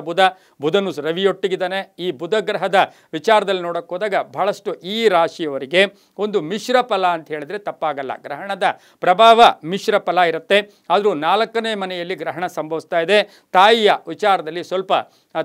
ಬುಧನು ರವಿಯೊಟ್ಟಿಗಿದ್ದಾನೆ. ಈ ಬುಧ ಗ್ರಹದ ವಿಚಾರದಲ್ಲಿ ನೋಡೋಕೆ ಹೋದಾಗ ಬಹಳಷ್ಟು ಈ ರಾಶಿಯವರಿಗೆ ಒಂದು ಮಿಶ್ರ ಫಲ ಅಂತ ಹೇಳಿದ್ರೆ ತಪ್ಪಾಗಲ್ಲ. ಗ್ರಹಣದ ಪ್ರಭಾವ ಮಿಶ್ರ ಫಲ ಇರುತ್ತೆ. ಆದರೂ 4ನೇ ಮನೆಯಲ್ಲಿ ಗ್ರಹಣ ಸಂಭವಿಸ್ತಾ ಇದೆ. ತಾಯಿಯ ವಿಚಾರದಲ್ಲಿ ಸ್ವಲ್ಪ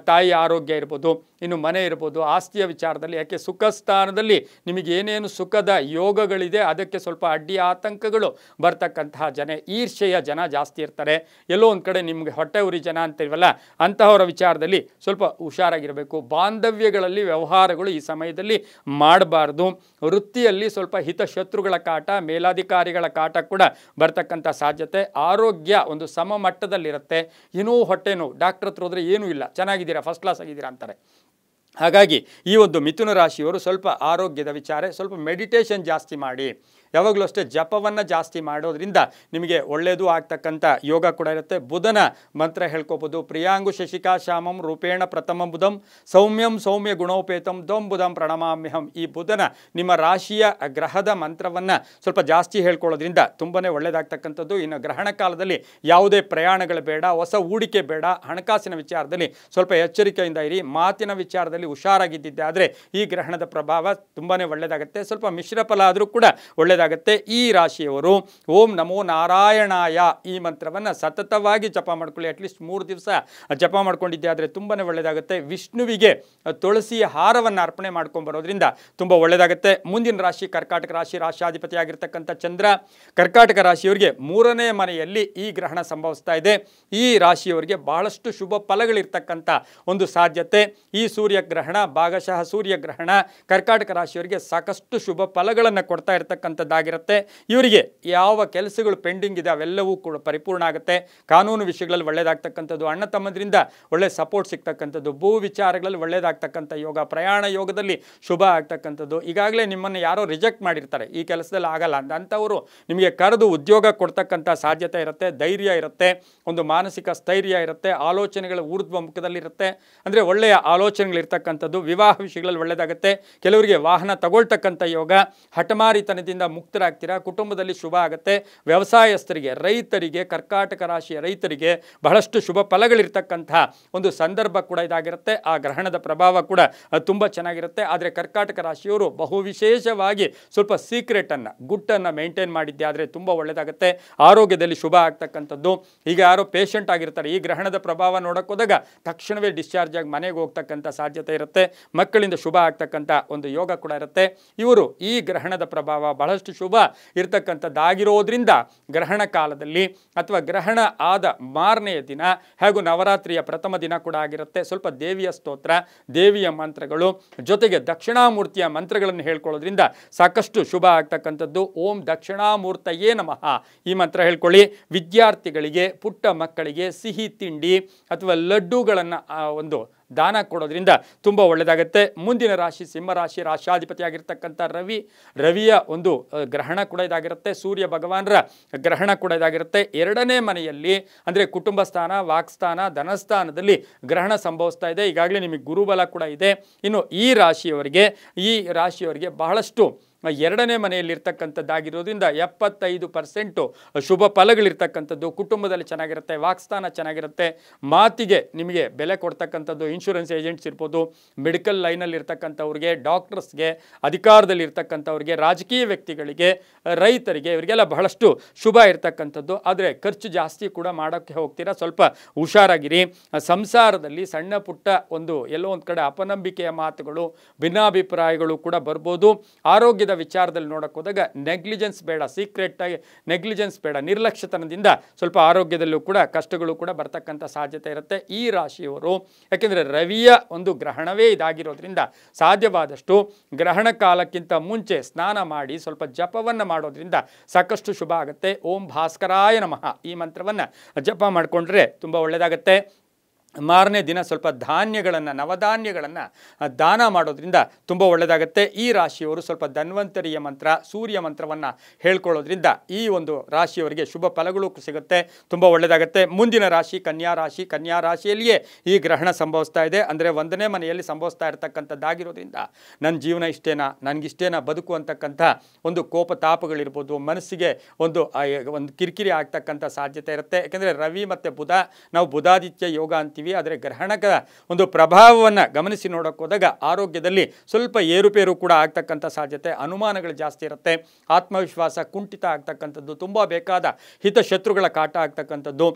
ತಾಯಿಯ ಆರೋಗ್ಯ ಇರ್ಬೋದು, ಇನ್ನು ಮನೆ ಇರ್ಬೋದು, ಆಸ್ತಿಯ ವಿಚಾರದಲ್ಲಿ, ಯಾಕೆ ಸುಖ ಸ್ಥಾನದಲ್ಲಿ ನಿಮಗೇನೇನು ಸುಖದ ಯೋಗಗಳಿದೆ ಅದಕ್ಕೆ ಸ್ವಲ್ಪ ಅಡ್ಡಿ ಆತಂಕಗಳು ಬರ್ತಕ್ಕಂತಹ ಜನ, ಈರ್ಷೆಯ ಜನ ಜಾಸ್ತಿ ಇರ್ತಾರೆ. ಎಲ್ಲೋ ಒಂದು ಕಡೆ ನಿಮಗೆ ಹೊಟ್ಟೆ ಉರಿ ಜನ ಅಂತೀವಲ್ಲ, ಅಂತಹವರ ವಿಚಾರದಲ್ಲಿ ಸ್ವಲ್ಪ ಹುಷಾರಾಗಿರಬೇಕು. ಬಾಂಧವ್ಯಗಳಲ್ಲಿ ವ್ಯವಹಾರಗಳು ಈ ಸಮಯದಲ್ಲಿ ಮಾಡಬಾರ್ದು. ವೃತ್ತಿಯಲ್ಲಿ ಸ್ವಲ್ಪ ಹಿತಶತ್ರುಗಳ ಕಾಟ, ಮೇಲಾಧಿಕಾರಿಗಳ ಕಾಟ ಕೂಡ ಬರ್ತಕ್ಕಂಥ ಸಾಧ್ಯತೆ. ಆರೋಗ್ಯ ಒಂದು ಸಮಮಟ್ಟದಲ್ಲಿರುತ್ತೆ. ಏನೂ ಹೊಟ್ಟೆ ನೋವು, ಡಾಕ್ಟರ್ ಹತ್ರ ಹೋದರೆ ಏನೂ ಇಲ್ಲ, ಚೆನ್ನಾಗಿದ್ದೀರಾ, ಫಸ್ಟ್ ಕ್ಲಾಸ್ ಆಗಿದ್ದೀರಾ ಅಂತಾರೆ. ಹಾಗಾಗಿ ಈ ಒಂದು ಮಿಥುನ ರಾಶಿಯವರು ಸ್ವಲ್ಪ ಆರೋಗ್ಯದ ವಿಚಾರ, ಸ್ವಲ್ಪ ಮೆಡಿಟೇಷನ್ ಜಾಸ್ತಿ ಮಾಡಿ. ಯಾವಾಗಲೂ ಅಷ್ಟೇ ಜಪವನ್ನು ಜಾಸ್ತಿ ಮಾಡೋದ್ರಿಂದ ನಿಮಗೆ ಒಳ್ಳೆಯದು ಆಗ್ತಕ್ಕಂಥ ಯೋಗ ಕೂಡ ಇರುತ್ತೆ. ಬುಧನ ಮಂತ್ರ ಹೇಳ್ಕೊಬೋದು. ಪ್ರಿಯಾಂಗು ಶಶಿಕಾ ಶ್ಯಾಮಂ ರೂಪೇಣ ಪ್ರಥಮ ಬುಧಂ ಸೌಮ್ಯಂ ಸೌಮ್ಯ ಗುಣೋಪೇತಂ ದ್ವಂ ಬುಧಂ ಪ್ರಣಮಾಮ್ಯಹಂ. ಈ ಬುಧನ ನಿಮ್ಮ ರಾಶಿಯ ಗ್ರಹದ ಮಂತ್ರವನ್ನು ಸ್ವಲ್ಪ ಜಾಸ್ತಿ ಹೇಳ್ಕೊಳ್ಳೋದ್ರಿಂದ ತುಂಬಾ ಒಳ್ಳೆಯದಾಗ್ತಕ್ಕಂಥದ್ದು. ಇನ್ನು ಗ್ರಹಣ ಕಾಲದಲ್ಲಿ ಯಾವುದೇ ಪ್ರಯಾಣಗಳು ಬೇಡ, ಹೊಸ ಹೂಡಿಕೆ ಬೇಡ. ಹಣಕಾಸಿನ ವಿಚಾರದಲ್ಲಿ ಸ್ವಲ್ಪ ಎಚ್ಚರಿಕೆಯಿಂದ ಇರಿ. ಮಾತಿನ ವಿಚಾರದಲ್ಲಿ ಹುಷಾರಾಗಿದ್ದಿದ್ದೆ ಆದರೆ ಈ ಗ್ರಹಣದ ಪ್ರಭಾವ ತುಂಬಾ ಒಳ್ಳೆಯದಾಗುತ್ತೆ. ಸ್ವಲ್ಪ ಮಿಶ್ರ ಫಲ ಆದರೂ ಕೂಡ ಒಳ್ಳೆಯದಾಗುತ್ತೆ. ಈ ರಾಶಿಯವರು ಓಂ ನಮೋ ನಾರಾಯಣಾಯ ಈ ಮಂತ್ರವನ್ನು ಸತತವಾಗಿ ಜಪ ಮಾಡ್ಕೊಳ್ಳಿ. ಅಟ್ಲೀಸ್ಟ್ 3 ದಿವಸ ಜಪ ಮಾಡ್ಕೊಂಡಿದ್ದೆ ಆದರೆ ತುಂಬಾ ಒಳ್ಳೆಯದಾಗುತ್ತೆ. ವಿಷ್ಣುವಿಗೆ ತುಳಸಿಯ ಹಾರವನ್ನು ಅರ್ಪಣೆ ಮಾಡ್ಕೊಂಡ್ಬರೋದ್ರಿಂದ ತುಂಬ ಒಳ್ಳೆಯದಾಗುತ್ತೆ. ಮುಂದಿನ ರಾಶಿ ಕರ್ಕಾಟಕ ರಾಶಿ. ರಾಶಾಧಿಪತಿ ಆಗಿರ್ತಕ್ಕಂಥ ಚಂದ್ರ ಕರ್ಕಾಟಕ ರಾಶಿಯವರಿಗೆ 3ನೇ ಮನೆಯಲ್ಲಿ ಈ ಗ್ರಹಣ ಸಂಭವಿಸ್ತಾ ಇದೆ. ಈ ರಾಶಿಯವರಿಗೆ ಬಹಳಷ್ಟು ಶುಭ ಫಲಗಳಿರ್ತಕ್ಕಂಥ ಒಂದು ಸಾಧ್ಯತೆ. ಈ ಸೂರ್ಯಗ್ರಹಣ, ಭಾಗಶಃ ಸೂರ್ಯಗ್ರಹಣ ಕರ್ಕಾಟಕ ರಾಶಿಯವರಿಗೆ ಸಾಕಷ್ಟು ಶುಭ ಫಲಗಳನ್ನು ಕೊಡ್ತಾ ಇರತಕ್ಕಂಥದ್ದಾಗಿರುತ್ತೆ. ಇವರಿಗೆ ಯಾವ ಕೆಲಸಗಳು ಪೆಂಡಿಂಗ್ ಇದೆ ಅವೆಲ್ಲವೂ ಕೂಡ ಪರಿಪೂರ್ಣ ಆಗುತ್ತೆ. ಕಾನೂನು ವಿಷಯಗಳಲ್ಲಿ ಒಳ್ಳೆಯದಾಗ್ತಕ್ಕಂಥದ್ದು, ಅಣ್ಣ ತಮ್ಮಂದ್ರಿಂದ ಒಳ್ಳೆ ಸಪೋರ್ಟ್ ಸಿಗ್ತಕ್ಕಂಥದ್ದು, ಭೂ ವಿಚಾರಗಳಲ್ಲಿ ಒಳ್ಳೆಯದಾಗ್ತಕ್ಕಂಥ ಯೋಗ, ಪ್ರಯಾಣ ಯೋಗದಲ್ಲಿ ಶುಭ ಆಗ್ತಕ್ಕಂಥದ್ದು. ಈಗಾಗಲೇ ನಿಮ್ಮನ್ನು ಯಾರೋ ರಿಜೆಕ್ಟ್ ಮಾಡಿರ್ತಾರೆ, ಈ ಕೆಲಸದಲ್ಲಿ ಆಗಲ್ಲ ಅಂಥವರು ನಿಮಗೆ ಕರೆದು ಉದ್ಯೋಗ ಕೊಡ್ತಕ್ಕಂಥ ಸಾಧ್ಯತೆ ಇರುತ್ತೆ. ಧೈರ್ಯ ಇರುತ್ತೆ, ಒಂದು ಮಾನಸಿಕ ಸ್ಥೈರ್ಯ ಇರುತ್ತೆ, ಆಲೋಚನೆಗಳ ಊರ್ಧ್ವ ಮುಖದಲ್ಲಿರುತ್ತೆ. ಅಂದರೆ ಒಳ್ಳೆಯ ಆಲೋಚನೆಗಳಿರ್ತಕ್ಕಂಥದ್ದು. ವಿವಾಹ ವಿಷಯಗಳಲ್ಲಿ ಒಳ್ಳೆಯದಾಗುತ್ತೆ. ಕೆಲವರಿಗೆ ವಾಹನ ತಗೊಳ್ತಕ್ಕಂಥ ಯೋಗ. ಹಠಮಾರಿತನದಿಂದ ಮುಕ್ತರಾಗ್ತೀರಾ. ಕುಟುಂಬದಲ್ಲಿ ಶುಭ ಆಗುತ್ತೆ. ವ್ಯವಸಾಯಸ್ಥರಿಗೆ, ರೈತರಿಗೆ, ಕರ್ಕಾಟಕ ರಾಶಿಯ ರೈತರಿಗೆ ಬಹಳಷ್ಟು ಶುಭ ಫಲಗಳಿರ್ತಕ್ಕಂಥ ಒಂದು ಸಂದರ್ಭ ಕೂಡ ಇದಾಗಿರುತ್ತೆ. ಆ ಗ್ರಹಣದ ಪ್ರಭಾವ ಕೂಡ ತುಂಬ ಚೆನ್ನಾಗಿರುತ್ತೆ. ಆದರೆ ಕರ್ಕಾಟಕ ರಾಶಿಯವರು ಬಹು ವಿಶೇಷವಾಗಿ ಸ್ವಲ್ಪ ಸೀಕ್ರೆಟನ್ನು, ಗುಟ್ಟನ್ನು ಮೇಂಟೈನ್ ಮಾಡಿದ್ದೆ ಆದರೆ ತುಂಬ ಒಳ್ಳೆಯದಾಗುತ್ತೆ. ಆರೋಗ್ಯದಲ್ಲಿ ಶುಭ ಆಗ್ತಕ್ಕಂಥದ್ದು. ಈಗ ಯಾರೋ ಪೇಷಂಟ್ ಆಗಿರ್ತಾರೆ, ಈ ಗ್ರಹಣದ ಪ್ರಭಾವ ನೋಡೋಕೆ ಹೋದಾಗ ತಕ್ಷಣವೇ ಡಿಸ್ಚಾರ್ಜ್ ಆಗಿ ಮನೆಗೆ ಹೋಗ್ತಕ್ಕಂಥ ಸಾಧ್ಯತೆ ಇರುತ್ತೆ. ಮಕ್ಕಳಿಂದ ಶುಭ ಆಗ್ತಕ್ಕಂಥ ಒಂದು ಯೋಗ ಕೂಡ ಇರುತ್ತೆ. ಇವರು ಈ ಗ್ರಹಣದ ಪ್ರಭಾವ ಬಹಳಷ್ಟು ಶುಭ ಇರ್ತಕ್ಕಂಥದ್ದಾಗಿರೋದ್ರಿಂದ ಗ್ರಹಣ ಕಾಲದಲ್ಲಿ ಅಥವಾ ಗ್ರಹಣ ಆದ ಮಾರನೆಯ ದಿನ ಹಾಗೂ ನವರಾತ್ರಿಯ ಪ್ರಥಮ ದಿನ ಕೂಡ ಆಗಿರುತ್ತೆ. ಸ್ವಲ್ಪ ದೇವಿಯ ಸ್ತೋತ್ರ, ದೇವಿಯ ಮಂತ್ರಗಳು ಜೊತೆಗೆ ದಕ್ಷಿಣಾಮೂರ್ತಿಯ ಮಂತ್ರಗಳನ್ನು ಹೇಳ್ಕೊಳ್ಳೋದ್ರಿಂದ ಸಾಕಷ್ಟು ಶುಭ ಆಗ್ತಕ್ಕಂಥದ್ದು. ಓಂ ದಕ್ಷಿಣಾಮೂರ್ತಯೇ ನಮಃ ಈ ಮಂತ್ರ ಹೇಳ್ಕೊಳ್ಳಿ. ವಿದ್ಯಾರ್ಥಿಗಳಿಗೆ, ಪುಟ್ಟ ಮಕ್ಕಳಿಗೆ ಸಿಹಿ ತಿಂಡಿ ಅಥವಾ ಲಡ್ಡುಗಳನ್ನು ಒಂದು ದಾನ ಕೊಡೋದ್ರಿಂದ ತುಂಬ ಒಳ್ಳೆಯದಾಗುತ್ತೆ. ಮುಂದಿನ ರಾಶಿ ಸಿಂಹರಾಶಿ. ರಾಶಾಧಿಪತಿಯಾಗಿರ್ತಕ್ಕಂಥ ರವಿಯ ಒಂದು ಗ್ರಹಣ ಕೂಡ ಇದಾಗಿರುತ್ತೆ. ಸೂರ್ಯ ಭಗವಾನರ ಗ್ರಹಣ ಕೂಡ ಇದಾಗಿರುತ್ತೆ. 2ನೇ ಮನೆಯಲ್ಲಿ ಅಂದರೆ ಕುಟುಂಬ ಸ್ಥಾನ, ವಾಕ್ಸ್ಥಾನ, ಧನಸ್ಥಾನದಲ್ಲಿ ಗ್ರಹಣ ಸಂಭವಿಸ್ತಾ ಇದೆ. ಈಗಾಗಲೇ ನಿಮಗೆ ಗುರುಬಲ ಕೂಡ ಇದೆ. ಇನ್ನು ಈ ರಾಶಿಯವರಿಗೆ ಬಹಳಷ್ಟು 2ನೇ ಮನೆಯಲ್ಲಿರ್ತಕ್ಕಂಥದ್ದಾಗಿರೋದ್ರಿಂದ 75% ಶುಭ ಫಲಗಳಿರ್ತಕ್ಕಂಥದ್ದು. ಕುಟುಂಬದಲ್ಲಿ ಚೆನ್ನಾಗಿರುತ್ತೆ, ವಾಕ್ಸ್ಥಾನ ಚೆನ್ನಾಗಿರುತ್ತೆ, ಮಾತಿಗೆ ನಿಮಗೆ ಬೆಲೆ ಕೊಡ್ತಕ್ಕಂಥದ್ದು. ಇನ್ಶೂರೆನ್ಸ್ ಏಜೆಂಟ್ಸ್ ಇರ್ಬೋದು, ಮೆಡಿಕಲ್ ಲೈನಲ್ಲಿ ಇರ್ತಕ್ಕಂಥವ್ರಿಗೆ, ಡಾಕ್ಟರ್ಸ್ಗೆ, ಅಧಿಕಾರದಲ್ಲಿ ಇರ್ತಕ್ಕಂಥವ್ರಿಗೆ, ರಾಜಕೀಯ ವ್ಯಕ್ತಿಗಳಿಗೆ, ರೈತರಿಗೆ, ಇವರಿಗೆಲ್ಲ ಬಹಳಷ್ಟು ಶುಭ ಇರ್ತಕ್ಕಂಥದ್ದು. ಆದರೆ ಖರ್ಚು ಜಾಸ್ತಿ ಕೂಡ ಮಾಡೋಕ್ಕೆ ಹೋಗ್ತೀರಾ, ಸ್ವಲ್ಪ ಹುಷಾರಾಗಿರಿ. ಸಂಸಾರದಲ್ಲಿ ಸಣ್ಣ ಪುಟ್ಟ ಒಂದು ಎಲ್ಲೋ ಒಂದು ಕಡೆ ಅಪನಂಬಿಕೆಯ ಮಾತುಗಳು, ಭಿನ್ನಾಭಿಪ್ರಾಯಗಳು ಕೂಡ ಬರ್ಬೋದು. ಆರೋಗ್ಯದ ವಿಚಾರದಲ್ಲಿ ನೋಡಕ್ಕೆ ಹೋದಾಗ ನೆಗ್ಲಿಜೆನ್ಸ್ ಬೇಡ, ಸೀಕ್ರೆಟ್ ಆಗಿ ನೆಗ್ಲಿಜೆನ್ಸ್ ಬೇಡ, ನಿರ್ಲಕ್ಷ್ಯತನದಿಂದ ಸ್ವಲ್ಪ ಆರೋಗ್ಯದಲ್ಲೂ ಕೂಡ ಕಷ್ಟಗಳು ಕೂಡ ಬರ್ತಕ್ಕಂಥ ಸಾಧ್ಯತೆ ಇರುತ್ತೆ. ಈ ರಾಶಿಯವರು ಯಾಕೆಂದರೆ ರವಿಯ ಒಂದು ಗ್ರಹಣವೇ ಇದಾಗಿರೋದ್ರಿಂದ ಸಾಧ್ಯವಾದಷ್ಟು ಗ್ರಹಣ ಕಾಲಕ್ಕಿಂತ ಮುಂಚೆ ಸ್ನಾನ ಮಾಡಿ ಸ್ವಲ್ಪ ಜಪವನ್ನು ಮಾಡೋದ್ರಿಂದ ಸಾಕಷ್ಟು ಶುಭ ಆಗುತ್ತೆ. ಓಂ ಭಾಸ್ಕರಾಯ ನಮಃ ಈ ಮಂತ್ರವನ್ನು ಜಪ ಮಾಡಿಕೊಂಡ್ರೆ ತುಂಬ ಒಳ್ಳೆಯದಾಗುತ್ತೆ. ಮಾರನೇ ದಿನ ಸ್ವಲ್ಪ ಧಾನ್ಯಗಳನ್ನು, ನವಧಾನ್ಯಗಳನ್ನು ದಾನ ಮಾಡೋದ್ರಿಂದ ತುಂಬ ಒಳ್ಳೆಯದಾಗುತ್ತೆ. ಈ ರಾಶಿಯವರು ಸ್ವಲ್ಪ ಧನ್ವಂತರಿಯ ಮಂತ್ರ, ಸೂರ್ಯ ಮಂತ್ರವನ್ನು ಹೇಳ್ಕೊಳ್ಳೋದ್ರಿಂದ ಈ ಒಂದು ರಾಶಿಯವರಿಗೆ ಶುಭ ಫಲಗಳು ಸಿಗುತ್ತೆ, ತುಂಬ ಒಳ್ಳೆಯದಾಗುತ್ತೆ. ಮುಂದಿನ ರಾಶಿ ಕನ್ಯಾ ರಾಶಿ. ಕನ್ಯಾ ರಾಶಿಯಲ್ಲಿಯೇ ಈ ಗ್ರಹಣ ಸಂಭವಿಸ್ತಾ ಇದೆ. ಅಂದರೆ 1ನೇ ಮನೆಯಲ್ಲಿ ಸಂಭವಿಸ್ತಾ ಇರತಕ್ಕಂಥದ್ದಾಗಿರೋದ್ರಿಂದ ನನ್ನ ಜೀವನ ಇಷ್ಟೇನಾ, ನನಗಿಷ್ಟೇನಾ ಬದುಕು ಅಂತಕ್ಕಂಥ ಒಂದು ಕೋಪ ತಾಪಗಳಿರ್ಬೋದು, ಮನಸ್ಸಿಗೆ ಒಂದು ಕಿರಿಕಿರಿ ಆಗ್ತಕ್ಕಂಥ ಸಾಧ್ಯತೆ ಇರುತ್ತೆ. ಯಾಕೆಂದರೆ ರವಿ ಮತ್ತು ಬುಧ ನಾವು ಬುಧಾದಿತ್ಯ ಯೋಗ ಅಂತೀವಿ. ಅಂತೀವಿ. ಆದರೆ ಗ್ರಹಣದ ಒಂದು ಪ್ರಭಾವವನ್ನು ಗಮನಿಸಿ ನೋಡೋಕೆ ಹೋದಾಗ ಆರೋಗ್ಯದಲ್ಲಿ ಸ್ವಲ್ಪ ಏರುಪೇರು ಕೂಡ ಆಗ್ತಕ್ಕಂಥ ಸಾಧ್ಯತೆ, ಅನುಮಾನಗಳು ಜಾಸ್ತಿ ಇರುತ್ತೆ, ಆತ್ಮವಿಶ್ವಾಸ ಕುಂಠಿತ ಆಗ್ತಕ್ಕಂಥದ್ದು, ತುಂಬ ಬೇಕಾದ ಹಿತಶತ್ರುಗಳ ಕಾಟ ಆಗ್ತಕ್ಕಂಥದ್ದು,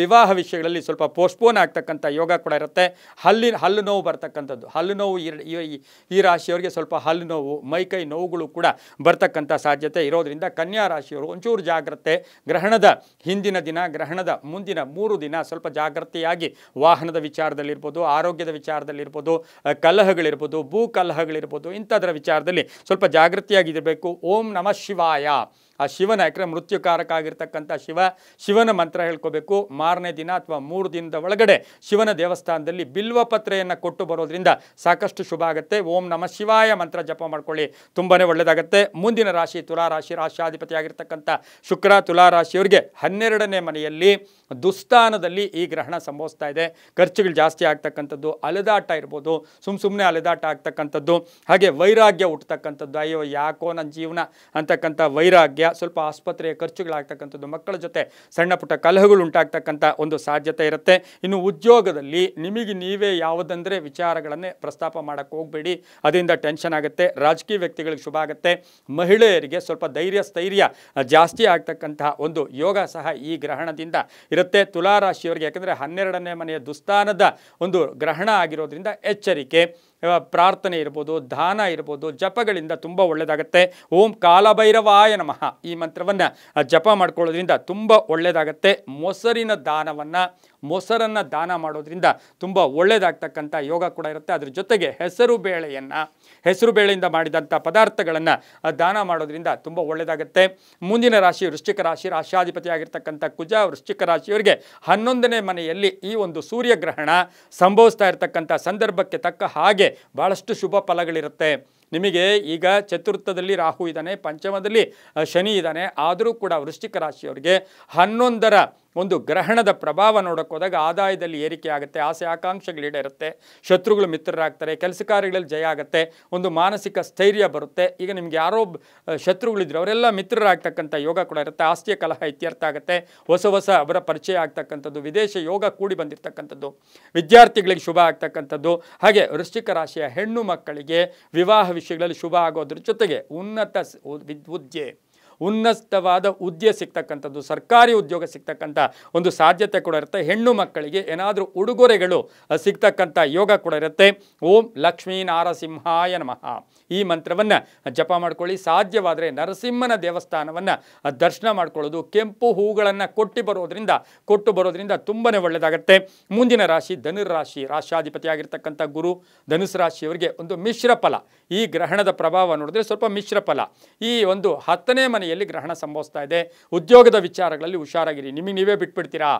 ವಿವಾಹ ವಿಷಯಗಳಲ್ಲಿ ಸ್ವಲ್ಪ ಪೋಸ್ಟ್ಪೋನ್ ಆಗ್ತಕ್ಕಂಥ ಯೋಗ ಕೂಡ ಇರುತ್ತೆ. ಹಲ್ಲು ನೋವು ಬರ್ತಕ್ಕಂಥದ್ದು, ಹಲ್ಲು ನೋವು ಈ ರಾಶಿಯವರಿಗೆ ಸ್ವಲ್ಪ ಹಲ್ಲು ನೋವು, ಮೈಕೈ ನೋವುಗಳು ಕೂಡ ಬರ್ತಕ್ಕಂಥ ಸಾಧ್ಯತೆ ಇರೋದ್ರಿಂದ ಕನ್ಯಾ ರಾಶಿಯವರು ಒಂಚೂರು ಜಾಗ್ರತೆ. ಗ್ರಹಣದ ಹಿಂದಿನ ದಿನ, ಗ್ರಹಣದ ಮುಂದಿನ 3 ದಿನ ಸ್ವಲ್ಪ ಜಾಗೃತಿಯಾಗಿ ವಾಹನದ ವಿಚಾರದಲ್ಲಿರ್ಬೋದು, ಆರೋಗ್ಯದ ವಿಚಾರದಲ್ಲಿರ್ಬೋದು, ಕಲಹಗಳಿರ್ಬೋದು, ಭೂ ಕಲಹಗಳಿರ್ಬೋದು, ಇಂಥದ್ರ ವಿಚಾರದಲ್ಲಿ ಸ್ವಲ್ಪ ಜಾಗೃತಿಯಾಗಿರಬೇಕು. ಓಂ ನಮಃ ಶಿವಾಯ, ಆ ಶಿವನ, ಯಾಕಂದರೆ ಮೃತ್ಯುಕಾರಕ ಆಗಿರ್ತಕ್ಕಂಥ ಶಿವನ ಮಂತ್ರ ಹೇಳ್ಕೋಬೇಕು. ಮಾರನೇ ದಿನ ಅಥವಾ 3 ದಿನದ ಒಳಗಡೆ ಶಿವನ ದೇವಸ್ಥಾನದಲ್ಲಿ ಬಿಲ್ವ ಪತ್ರೆಯನ್ನು ಕೊಟ್ಟು ಬರೋದ್ರಿಂದ ಸಾಕಷ್ಟು ಶುಭ ಆಗುತ್ತೆ. ಓಂ ನಮಃ ಶಿವಾಯ ಮಂತ್ರ ಜಪ ಮಾಡ್ಕೊಳ್ಳಿ, ತುಂಬಾ ಒಳ್ಳೆಯದಾಗುತ್ತೆ. ಮುಂದಿನ ರಾಶಿ ತುಲಾರಾಶಿ, ರಾಶ್ಯಾಧಿಪತಿ ಆಗಿರ್ತಕ್ಕಂಥ ಶುಕ್ರ. ತುಲಾರಾಶಿಯವರಿಗೆ 12ನೇ ಮನೆಯಲ್ಲಿ ದುಸ್ಥಾನದಲ್ಲಿ ಈ ಗ್ರಹಣ ಸಂಭವಿಸ್ತಾ ಇದೆ. ಖರ್ಚುಗಳು ಜಾಸ್ತಿ ಆಗ್ತಕ್ಕಂಥದ್ದು, ಅಲೆದಾಟ ಇರ್ಬೋದು, ಸುಮ್ಮನೆ ಅಲೆದಾಟ ಆಗ್ತಕ್ಕಂಥದ್ದು, ಹಾಗೆ ವೈರಾಗ್ಯ ಹುಟ್ಟತಕ್ಕಂಥದ್ದು, ಅಯ್ಯೋ ಯಾಕೋ ನನ್ನ ಜೀವನ ಅಂತಕ್ಕಂಥ ವೈರಾಗ್ಯ, ಸ್ವಲ್ಪ ಆಸ್ಪತ್ರೆಯ ಖರ್ಚುಗಳಾಗ್ತಕ್ಕಂಥದ್ದು, ಮಕ್ಕಳ ಜೊತೆ ಸಣ್ಣ ಪುಟ್ಟ ಕಲಹಗಳು ಉಂಟಾಗ್ತಕ್ಕಂಥ ಒಂದು ಸಾಧ್ಯತೆ ಇರುತ್ತೆ. ಇನ್ನು ಉದ್ಯೋಗದಲ್ಲಿ ನಿಮಗೆ ನೀವೇ ಯಾವುದಂದರೆ ವಿಚಾರಗಳನ್ನೇ ಪ್ರಸ್ತಾಪ ಮಾಡೋಕ್ಕೆ ಹೋಗಬೇಡಿ, ಅದರಿಂದ ಟೆನ್ಷನ್ ಆಗುತ್ತೆ. ರಾಜಕೀಯ ವ್ಯಕ್ತಿಗಳಿಗೆ ಶುಭ ಆಗುತ್ತೆ. ಮಹಿಳೆಯರಿಗೆ ಸ್ವಲ್ಪ ಸ್ಥೈರ್ಯ ಜಾಸ್ತಿ ಆಗ್ತಕ್ಕಂತಹ ಒಂದು ಯೋಗ ಸಹ ಈ ಗ್ರಹಣದಿಂದ ಇರುತ್ತೆ. ತುಲಾರಾಶಿಯವರಿಗೆ ಯಾಕಂದರೆ 12ನೇ ಮನೆಯ ದುಸ್ಥಾನದ ಒಂದು ಗ್ರಹಣ ಆಗಿರೋದ್ರಿಂದ ಎಚ್ಚರಿಕೆ, ಪ್ರಾರ್ಥನೆ ಇರ್ಬೋದು, ದಾನ ಇರ್ಬೋದು, ಜಪಗಳಿಂದ ತುಂಬ ಒಳ್ಳೆಯದಾಗುತ್ತೆ. ಓಂ ಕಾಲಭೈರವಾಯ ನಮಃ ಈ ಮಂತ್ರವನ್ನು ಜಪ ಮಾಡ್ಕೊಳ್ಳೋದ್ರಿಂದ ತುಂಬ ಒಳ್ಳೆಯದಾಗುತ್ತೆ. ಮೊಸರನ್ನು ದಾನ ಮಾಡೋದ್ರಿಂದ ತುಂಬ ಒಳ್ಳೆಯದಾಗ್ತಕ್ಕಂಥ ಯೋಗ ಕೂಡ ಇರುತ್ತೆ. ಅದ್ರ ಜೊತೆಗೆ ಹೆಸರು ಬೇಳೆಯಿಂದ ಮಾಡಿದಂಥ ಪದಾರ್ಥಗಳನ್ನು ದಾನ ಮಾಡೋದ್ರಿಂದ ತುಂಬ ಒಳ್ಳೆಯದಾಗುತ್ತೆ. ಮುಂದಿನ ರಾಶಿ ವೃಶ್ಚಿಕ ರಾಶಿ, ರಾಶ್ಯಾಧಿಪತಿ ಆಗಿರ್ತಕ್ಕಂಥ ಕುಜ. ವೃಶ್ಚಿಕ ರಾಶಿಯವರಿಗೆ 11ನೇ ಮನೆಯಲ್ಲಿ ಈ ಒಂದು ಸೂರ್ಯಗ್ರಹಣ ಸಂಭವಿಸ್ತಾ ಇರತಕ್ಕಂಥ ಸಂದರ್ಭಕ್ಕೆ ತಕ್ಕ ಹಾಗೆ ಬಹಳಷ್ಟು ಶುಭ ಫಲಗಳಿರುತ್ತೆ. ನಿಮಗೆ ಈಗ ಚತುರ್ಥದಲ್ಲಿ ರಾಹು ಇದ್ದಾನೆ, ಪಂಚಮದಲ್ಲಿ ಶನಿ ಇದ್ದಾನೆ. ಆದರೂ ಕೂಡ ವೃಶ್ಚಿಕ ರಾಶಿಯವರಿಗೆ 11ರ ಒಂದು ಗ್ರಹಣದ ಪ್ರಭಾವ ನೋಡೋಕೆ ಹೋದಾಗ ಆದಾಯದಲ್ಲಿ ಏರಿಕೆ ಆಗುತ್ತೆ, ಆಸೆ ಆಕಾಂಕ್ಷೆಗಳು ಈಡೇರುತ್ತೆ, ಶತ್ರುಗಳು ಮಿತ್ರರಾಗ್ತಾರೆ, ಕೆಲಸ ಕಾರ್ಯಗಳಲ್ಲಿ ಜಯ ಆಗುತ್ತೆ, ಒಂದು ಮಾನಸಿಕ ಸ್ಥೈರ್ಯ ಬರುತ್ತೆ. ಈಗ ನಿಮ್ಗೆ ಯಾರೋ ಶತ್ರುಗಳಿದ್ರು ಅವರೆಲ್ಲ ಮಿತ್ರರಾಗ್ತಕ್ಕಂಥ ಯೋಗ ಕೂಡ ಇರುತ್ತೆ. ಆಸ್ತಿಯ ಕಲಹ ಇತ್ಯರ್ಥ ಆಗುತ್ತೆ, ಹೊಸ ಅವರ ಪರಿಚಯ ಆಗ್ತಕ್ಕಂಥದ್ದು, ವಿದೇಶ ಯೋಗ ಕೂಡಿ ಬಂದಿರತಕ್ಕಂಥದ್ದು, ವಿದ್ಯಾರ್ಥಿಗಳಿಗೆ ಶುಭ ಆಗ್ತಕ್ಕಂಥದ್ದು. ಹಾಗೆ ವೃಶ್ಚಿಕ ರಾಶಿಯ ಹೆಣ್ಣು ಮಕ್ಕಳಿಗೆ ವಿವಾಹ ವಿಷಯಗಳಲ್ಲಿ ಶುಭ ಆಗೋದ್ರ ಜೊತೆಗೆ ಉನ್ನತವಾದ ಹುದ್ದೆ ಸಿಗ್ತಕ್ಕಂಥದ್ದು, ಸರ್ಕಾರಿ ಉದ್ಯೋಗ ಸಿಗ್ತಕ್ಕಂಥ ಒಂದು ಸಾಧ್ಯತೆ ಕೂಡ ಇರುತ್ತೆ. ಹೆಣ್ಣು ಮಕ್ಕಳಿಗೆ ಏನಾದರೂ ಉಡುಗೊರೆಗಳು ಸಿಗ್ತಕ್ಕಂಥ ಯೋಗ ಕೂಡ ಇರುತ್ತೆ. ಓಂ ಲಕ್ಷ್ಮೀ ನಾರಸಿಂಹಾಯ ನಮಃ ಈ ಮಂತ್ರವನ್ನು ಜಪ ಮಾಡ್ಕೊಳ್ಳಿ. ಸಾಧ್ಯವಾದರೆ ನರಸಿಂಹನ ದೇವಸ್ಥಾನವನ್ನು ದರ್ಶನ ಮಾಡ್ಕೊಳ್ಳೋದು, ಕೆಂಪು ಹೂಗಳನ್ನು ಕೊಟ್ಟು ಬರೋದ್ರಿಂದ ತುಂಬಾ ಒಳ್ಳೆಯದಾಗುತ್ತೆ. ಮುಂದಿನ ರಾಶಿ ಧನುರಾಶಿ, ರಾಶ್ಯಾಧಿಪತಿ ಆಗಿರ್ತಕ್ಕಂಥ ಗುರು. ಧನುಸು ರಾಶಿಯವರಿಗೆ ಒಂದು ಮಿಶ್ರ ಫಲ. ಈ ಗ್ರಹಣದ ಪ್ರಭಾವ ನೋಡಿದ್ರೆ ಸ್ವಲ್ಪ ಮಿಶ್ರ ಫಲ. ಈ ಒಂದು 10ನೇ ಮನೆಯಲ್ಲಿ ಗ್ರಹಣ ಸಂಭವಿಸ್ತಾ ಇದೆ. ಉದ್ಯೋಗದ ವಿಚಾರಗಳಲ್ಲಿ ಹುಷಾರಾಗಿರಿ. ನಿಮಗೆ ನೀವೇ ಬಿಟ್ಬಿಡ್ತೀರಾ,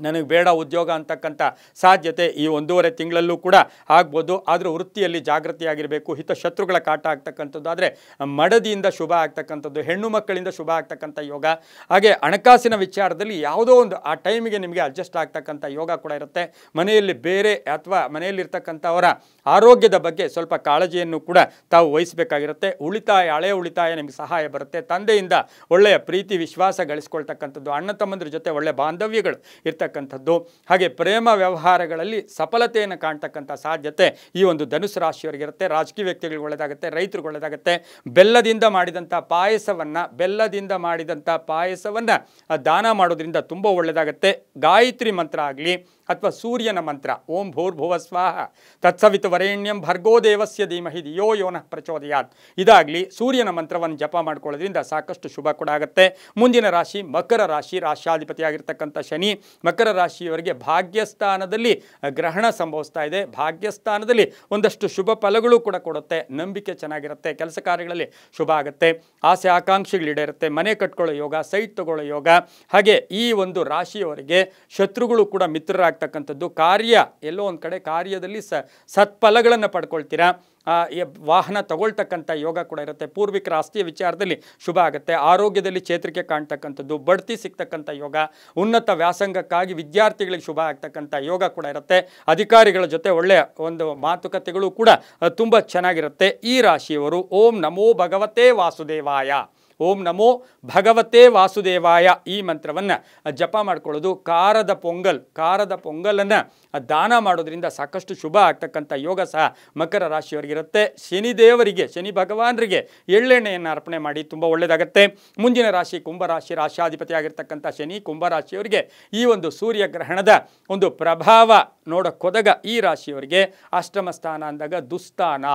ನನಗೆ ಬೇಡ ಉದ್ಯೋಗ ಅಂತಕ್ಕಂಥ ಸಾಧ್ಯತೆ ಈ 1.5 ತಿಂಗಳಲ್ಲೂ ಕೂಡ ಆಗ್ಬೋದು. ಆದರೂ ವೃತ್ತಿಯಲ್ಲಿ ಜಾಗೃತಿಯಾಗಿರಬೇಕು. ಹಿತಶತ್ರುಗಳ ಕಾಟ ಆಗ್ತಕ್ಕಂಥದ್ದು, ಆದರೆ ಮಡದಿಯಿಂದ ಶುಭ ಆಗ್ತಕ್ಕಂಥದ್ದು, ಹೆಣ್ಣು ಮಕ್ಕಳಿಂದ ಶುಭ ಆಗ್ತಕ್ಕಂಥ ಯೋಗ. ಹಾಗೆ ಹಣಕಾಸಿನ ವಿಚಾರದಲ್ಲಿ ಯಾವುದೋ ಒಂದು ಆ ಟೈಮಿಗೆ ನಿಮಗೆ ಅಡ್ಜಸ್ಟ್ ಆಗ್ತಕ್ಕಂಥ ಯೋಗ ಕೂಡ ಇರುತ್ತೆ. ಮನೆಯಲ್ಲಿ ಬೇರೆ ಅಥವಾ ಮನೆಯಲ್ಲಿರ್ತಕ್ಕಂಥವರ ಆರೋಗ್ಯದ ಬಗ್ಗೆ ಸ್ವಲ್ಪ ಕಾಳಜಿಯನ್ನು ಕೂಡ ತಾವು ವಹಿಸಬೇಕಾಗಿರುತ್ತೆ. ಹಳೆಯ ಉಳಿತಾಯ ನಿಮಗೆ ಸಹಾಯ ಬರುತ್ತೆ. ತಂದೆಯಿಂದ ಒಳ್ಳೆಯ ಪ್ರೀತಿ ವಿಶ್ವಾಸ ಗಳಿಸ್ಕೊಳ್ತಕ್ಕಂಥದ್ದು, ಅಣ್ಣ ತಮ್ಮಂದ್ರ ಜೊತೆ ಒಳ್ಳೆಯ ಬಾಂಧವ್ಯಗಳು ಇರ್ತಕ್ಕಂಥದ್ದು, ಹಾಗೆ ಪ್ರೇಮ ವ್ಯವಹಾರಗಳಲ್ಲಿ ಸಫಲತೆಯನ್ನು ಕಾಣ್ತಕ್ಕಂಥ ಸಾಧ್ಯತೆ ಈ ಒಂದು ಧನುಸು ರಾಶಿಯವರಿಗಿರುತ್ತೆ. ರಾಜಕೀಯ ವ್ಯಕ್ತಿಗಳಿಗೆ ಒಳ್ಳೆಯದಾಗುತ್ತೆ, ರೈತರಿಗೆ ಒಳ್ಳೆಯದಾಗುತ್ತೆ. ಬೆಲ್ಲದಿಂದ ಮಾಡಿದಂಥ ಪಾಯಸವನ್ನು ದಾನ ಮಾಡೋದ್ರಿಂದ ತುಂಬ ಒಳ್ಳೆಯದಾಗುತ್ತೆ. ಗಾಯತ್ರಿ ಮಂತ್ರ ಆಗಲಿ ಅಥವಾ ಸೂರ್ಯನ ಮಂತ್ರ ಓಂ ಭೂರ್ಭುವ ಸ್ವಾಹ ತತ್ಸವಿತುವರೇಣ್ಯಂ ಭರ್ಗೋ ದೇವಸ್ಯ ಧೀಮಹಿ ಧಿಯೋ ಯೋ ನಃ ಪ್ರಚೋದಯಾತ್ ಇದಾಗಲಿ ಸೂರ್ಯನ ಮಂತ್ರವನ್ನು ಜಪ ಮಾಡ್ಕೊಳ್ಳೋದ್ರಿಂದ ಸಾಕಷ್ಟು ಶುಭ ಕೂಡ ಆಗುತ್ತೆ. ಮುಂದಿನ ರಾಶಿ ಮಕರ ರಾಶಿ, ರಾಶ್ಯಾಧಿಪತಿ ಆಗಿರ್ತಕ್ಕಂಥ ಶನಿ. ಮಕರ ರಾಶಿಯವರಿಗೆ ಭಾಗ್ಯಸ್ಥಾನದಲ್ಲಿ ಗ್ರಹಣ ಸಂಭವಿಸ್ತಾ ಇದೆ. ಭಾಗ್ಯಸ್ಥಾನದಲ್ಲಿ ಒಂದಷ್ಟು ಶುಭ ಫಲಗಳು ಕೂಡ ಕೊಡುತ್ತೆ. ನಂಬಿಕೆ ಚೆನ್ನಾಗಿರುತ್ತೆ, ಕೆಲಸ ಕಾರ್ಯಗಳಲ್ಲಿ ಶುಭ ಆಗುತ್ತೆ, ಆಸೆ ಆಕಾಂಕ್ಷೆಗಳು ಈಡೇರುತ್ತೆ, ಮನೆ ಕಟ್ಕೊಳ್ಳೋ ಯೋಗ, ಸೈಟ್ ತಗೊಳ್ಳೋ ಯೋಗ. ಹಾಗೆ ಈ ಒಂದು ರಾಶಿಯವರಿಗೆ ಶತ್ರುಗಳು ಕೂಡ ಮಿತ್ರರಾಗ್ತಕ್ಕಂಥದ್ದು, ಕಾರ್ಯ ಎಲ್ಲೋ ಒಂದು ಕಡೆ ಕಾರ್ಯದಲ್ಲಿ ಸತ್ಫಲಗಳನ್ನು ಪಡ್ಕೊಳ್ತೀರಾ. ವಾಹನ ತಗೊಳ್ತಕ್ಕಂಥ ಯೋಗ ಕೂಡ ಇರುತ್ತೆ. ಪೂರ್ವಿಕರ ಆಸ್ತಿಯ ವಿಚಾರದಲ್ಲಿ ಶುಭ ಆಗುತ್ತೆ. ಆರೋಗ್ಯದಲ್ಲಿ ಚೇತರಿಕೆ ಕಾಣ್ತಕ್ಕಂಥದ್ದು, ಬಡ್ತಿ ಸಿಗ್ತಕ್ಕಂಥ ಯೋಗ, ಉನ್ನತ ವ್ಯಾಸಂಗಕ್ಕಾಗಿ ವಿದ್ಯಾರ್ಥಿಗಳಿಗೆ ಶುಭ ಆಗ್ತಕ್ಕಂಥ ಯೋಗ ಕೂಡ ಇರುತ್ತೆ. ಅಧಿಕಾರಿಗಳ ಜೊತೆ ಒಳ್ಳೆಯ ಒಂದು ಮಾತುಕತೆಗಳು ಕೂಡ ತುಂಬ ಚೆನ್ನಾಗಿರುತ್ತೆ. ಈ ರಾಶಿಯವರು ಓಂ ನಮೋ ಭಗವತೆ ವಾಸುದೇವಾಯ, ಓಂ ನಮೋ ಭಗವತೆ ವಾಸುದೇವಾಯ ಈ ಮಂತ್ರವನ್ನು ಜಪ ಮಾಡ್ಕೊಳ್ಳೋದು. ಖಾರದ ಪೊಂಗಲನ್ನು ದಾನ ಮಾಡೋದ್ರಿಂದ ಸಾಕಷ್ಟು ಶುಭ ಆಗ್ತಕ್ಕಂಥ ಯೋಗ ಸಹ ಮಕರ ರಾಶಿಯವರಿಗಿರುತ್ತೆ. ಶನಿದೇವರಿಗೆ, ಶನಿ ಭಗವಾನರಿಗೆ ಎಳ್ಳೆಣ್ಣೆಯನ್ನು ಅರ್ಪಣೆ ಮಾಡಿ ತುಂಬ ಒಳ್ಳೆಯದಾಗುತ್ತೆ. ಮುಂದಿನ ರಾಶಿ ಕುಂಭರಾಶಿ. ರಾಶಾಧಿಪತಿ ಆಗಿರ್ತಕ್ಕಂಥ ಶನಿ ಕುಂಭರಾಶಿಯವರಿಗೆ ಈ ಒಂದು ಸೂರ್ಯಗ್ರಹಣದ ಒಂದು ಪ್ರಭಾವ ನೋಡಕ್ಕೋದಾಗ ಈ ರಾಶಿಯವರಿಗೆ ಅಷ್ಟಮ ಸ್ಥಾನ ಅಂದಾಗ ದುಸ್ಥಾನ,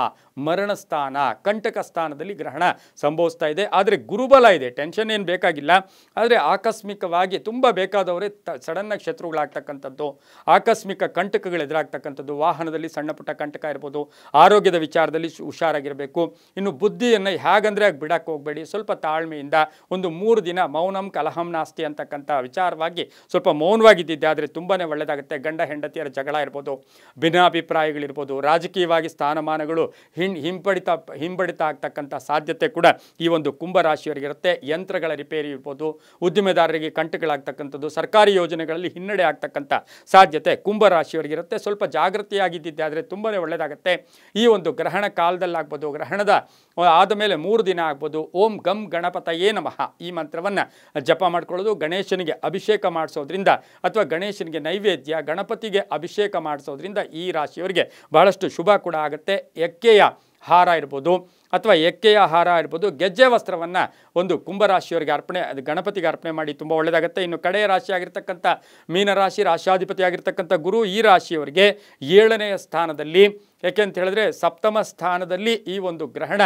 ಮರಣ ಸ್ಥಾನ, ಕಂಟಕ ಸ್ಥಾನದಲ್ಲಿ ಗ್ರಹಣ ಸಂಭವಿಸ್ತಾ ಇದೆ. ಆದರೆ ಗುರುಬಲ ಇದೆ, ಟೆನ್ಷನ್ ಏನು ಬೇಕಾಗಿಲ್ಲ. ಆದರೆ ಆಕಸ್ಮಿಕವಾಗಿ ತುಂಬ ಬೇಕಾದವರೇ ಸಡನ್ನಾಗಿ ಶತ್ರುಗಳಾಗ್ತಕ್ಕಂಥದ್ದು, ಆಕಸ್ಮಿಕ ಕಂಟಕಗಳು ಎದುರಾಗ್ತಕ್ಕಂಥದ್ದು, ವಾಹನದಲ್ಲಿ ಸಣ್ಣ ಪುಟ್ಟ ಕಂಟಕ ಇರ್ಬೋದು, ಆರೋಗ್ಯದ ವಿಚಾರದಲ್ಲಿ ಹುಷಾರಾಗಿರಬೇಕು. ಇನ್ನು ಬುದ್ಧಿಯನ್ನು ಹೇಗಂದರೆ ಆಗಿ ಬಿಡಕ್ಕೆ ಹೋಗಬೇಡಿ. ಸ್ವಲ್ಪ ತಾಳ್ಮೆಯಿಂದ ಒಂದು 3 ದಿನ ಮೌನಂ ಕಲಹಂ ನಾಸ್ತಿ ಅಂತಕ್ಕಂಥ ವಿಚಾರವಾಗಿ ಸ್ವಲ್ಪ ಮೌನವಾಗಿದ್ದಿದ್ದೆ ಆದರೆ ತುಂಬಾ ಒಳ್ಳೆಯದಾಗುತ್ತೆ. ಗಂಡ ಹೆಂಡತಿಯರ ಜಗಳ ಇರ್ಬೋದು, ಭಿನ್ನಾಭಿಪ್ರಾಯಗಳಿರ್ಬೋದು, ರಾಜಕೀಯವಾಗಿ ಸ್ಥಾನಮಾನಗಳು ಹಿಂಬಡಿತ ಆಗ್ತಕ್ಕಂಥ ಸಾಧ್ಯತೆ ಕೂಡ ಈ ಒಂದು ಕುಂಭರಾಶಿಯವರಿಗಿರುತ್ತೆ. ಯಂತ್ರಗಳ ರಿಪೇರಿ ಇರ್ಬೋದು, ಉದ್ದಿಮೆದಾರರಿಗೆ ಕಂಟಕಗಳಾಗ್ತಕ್ಕಂಥದ್ದು, ಸರ್ಕಾರಿ ಯೋಜನೆಗಳಲ್ಲಿ ಹಿನ್ನಡೆ ಆಗ್ತಕ್ಕಂಥ ಸಾಧ್ಯತೆ ಕುಂಭರಾಶಿಯವರಿಗಿರುತ್ತೆ. ಸ್ವಲ್ಪ ಜಾಗೃತಿಯಾಗಿದ್ದಿದ್ದೆ ಆದರೆ ತುಂಬಾ ಒಳ್ಳೆಯದಾಗುತ್ತೆ. ಈ ಒಂದು ಗ್ರಹಣ ಕಾಲದಲ್ಲಾಗ್ಬೋದು, ಗ್ರಹಣದ ಆದ ಮೇಲೆ 3 ದಿನ ಆಗ್ಬೋದು. ಓಂ ಗಂ ಗಣಪತಯೇ ನಮಃ ಈ ಮಂತ್ರವನ್ನು ಜಪ ಮಾಡ್ಕೊಳ್ಳೋದು. ಗಣೇಶನಿಗೆ ಅಭಿಷೇಕ ಮಾಡಿಸೋದ್ರಿಂದ ಅಥವಾ ಗಣೇಶನಿಗೆ ನೈವೇದ್ಯ, ಗಣಪತಿಗೆ ಅಭಿಷೇಕ ಮಾಡಿಸೋದ್ರಿಂದ ಈ ರಾಶಿಯವರಿಗೆ ಬಹಳಷ್ಟು ಶುಭ ಕೂಡ ಆಗುತ್ತೆ. ಎಕ್ಕೆಯ ಹಾರ ಇರ್ಬೋದು ಅಥವಾ ಎಕ್ಕೆಯ ಹಾರ ಇರ್ಬೋದು, ಗೆಜ್ಜೆ ವಸ್ತ್ರವನ್ನು ಒಂದು ಕುಂಭರಾಶಿಯವರಿಗೆ ಅದು ಗಣಪತಿಗೆ ಅರ್ಪಣೆ ಮಾಡಿ ತುಂಬ ಒಳ್ಳೆಯದಾಗುತ್ತೆ. ಇನ್ನು ಕಡೆಯ ರಾಶಿ ಆಗಿರ್ತಕ್ಕಂಥ ಮೀನರಾಶಿ, ರಾಶಾಧಿಪತಿ ಆಗಿರ್ತಕ್ಕಂಥ ಗುರು ಈ ರಾಶಿಯವರಿಗೆ 7ನೇ ಸ್ಥಾನದಲ್ಲಿ, ಯಾಕೆ ಅಂತ ಹೇಳಿದ್ರೆ ಸಪ್ತಮ ಸ್ಥಾನದಲ್ಲಿ ಈ ಒಂದು ಗ್ರಹಣ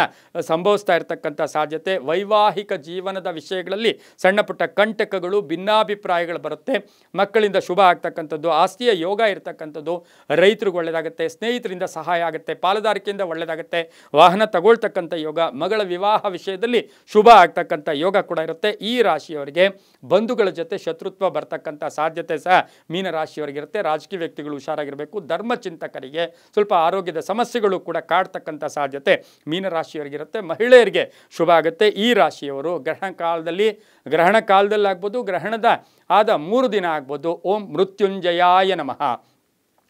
ಸಂಭವಿಸ್ತಾ ಇರತಕ್ಕಂಥ ಸಾಧ್ಯತೆ. ವೈವಾಹಿಕ ಜೀವನದ ವಿಷಯಗಳಲ್ಲಿ ಸಣ್ಣ ಪುಟ್ಟ ಕಂಟಕಗಳು, ಭಿನ್ನಾಭಿಪ್ರಾಯಗಳು ಬರುತ್ತೆ. ಮಕ್ಕಳಿಂದ ಶುಭ ಆಗ್ತಕ್ಕಂಥದ್ದು, ಆಸ್ತಿಯ ಯೋಗ ಇರತಕ್ಕಂಥದ್ದು, ರೈತರಿಗೆ ಒಳ್ಳೆಯದಾಗುತ್ತೆ, ಸ್ನೇಹಿತರಿಂದ ಸಹಾಯ ಆಗುತ್ತೆ, ಪಾಲುದಾರಿಕೆಯಿಂದ ಒಳ್ಳೆಯದಾಗುತ್ತೆ, ವಾಹನ ತಗೊಳ್ತಕ್ಕಂಥ ಯೋಗ, ಮಗಳ ವಿವಾಹ ವಿಷಯದಲ್ಲಿ ಶುಭ ಆಗ್ತಕ್ಕಂಥ ಯೋಗ ಕೂಡ ಇರುತ್ತೆ. ಈ ರಾಶಿಯವರಿಗೆ ಬಂಧುಗಳ ಜೊತೆ ಶತ್ರುತ್ವ ಬರ್ತಕ್ಕಂಥ ಸಾಧ್ಯತೆ ಸಹ ಮೀನರಾಶಿಯವರಿಗಿರುತ್ತೆ. ರಾಜಕೀಯ ವ್ಯಕ್ತಿಗಳು ಹುಷಾರಾಗಿರಬೇಕು. ಧರ್ಮಚಿಂತಕರಿಗೆ ಸ್ವಲ್ಪ ಆರೋಗ್ಯದ ಸಮಸ್ಯೆಗಳು ಕೂಡ ಕಾಡ್ತಕ್ಕಂಥ ಸಾಧ್ಯತೆ ಮೀನರಾಶಿಯವರಿಗಿರುತ್ತೆ. ಮಹಿಳೆಯರಿಗೆ ಶುಭ ಆಗುತ್ತೆ. ಈ ರಾಶಿಯವರು ಗ್ರಹಣ ಕಾಲದಲ್ಲಾಗ್ಬೋದು, ಗ್ರಹಣದ ಆದ 3 ದಿನ ಆಗ್ಬೋದು. ಓಂ ಮೃತ್ಯುಂಜಯಾಯ ನಮಃ,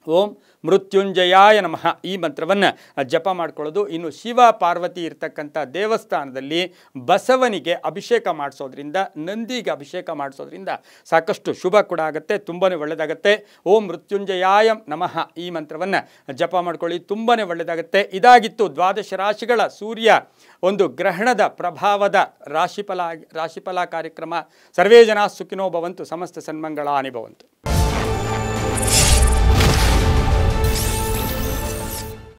ಓಂ ಮೃತ್ಯುಂಜಯಾಯ ನಮಃ ಈ ಮಂತ್ರವನ್ನು ಜಪ ಮಾಡ್ಕೊಳ್ಳೋದು. ಇನ್ನು ಶಿವ ಪಾರ್ವತಿ ಇರ್ತಕ್ಕಂಥ ದೇವಸ್ಥಾನದಲ್ಲಿ ಬಸವನಿಗೆ ಅಭಿಷೇಕ ಮಾಡಿಸೋದ್ರಿಂದ, ನಂದಿಗೆ ಅಭಿಷೇಕ ಮಾಡಿಸೋದ್ರಿಂದ ಸಾಕಷ್ಟು ಶುಭ ಕೂಡ ಆಗುತ್ತೆ, ತುಂಬಾ ಒಳ್ಳೆಯದಾಗುತ್ತೆ. ಓಂ ಮೃತ್ಯುಂಜಯಾಯ ನಮಃ ಈ ಮಂತ್ರವನ್ನು ಜಪ ಮಾಡ್ಕೊಳ್ಳಿ, ತುಂಬಾ ಒಳ್ಳೆಯದಾಗುತ್ತೆ. ಇದಾಗಿತ್ತು 12 ರಾಶಿಗಳ ಸೂರ್ಯ ಒಂದು ಗ್ರಹಣದ ಪ್ರಭಾವದ ರಾಶಿಫಲ ಕಾರ್ಯಕ್ರಮ. ಸರ್ವೇ ಜನ ಸುಖಿನೋ ಭವಂತು, ಸಮಸ್ತ ಸನ್ಮಂಗಳಾನಿ ಭವಂತು.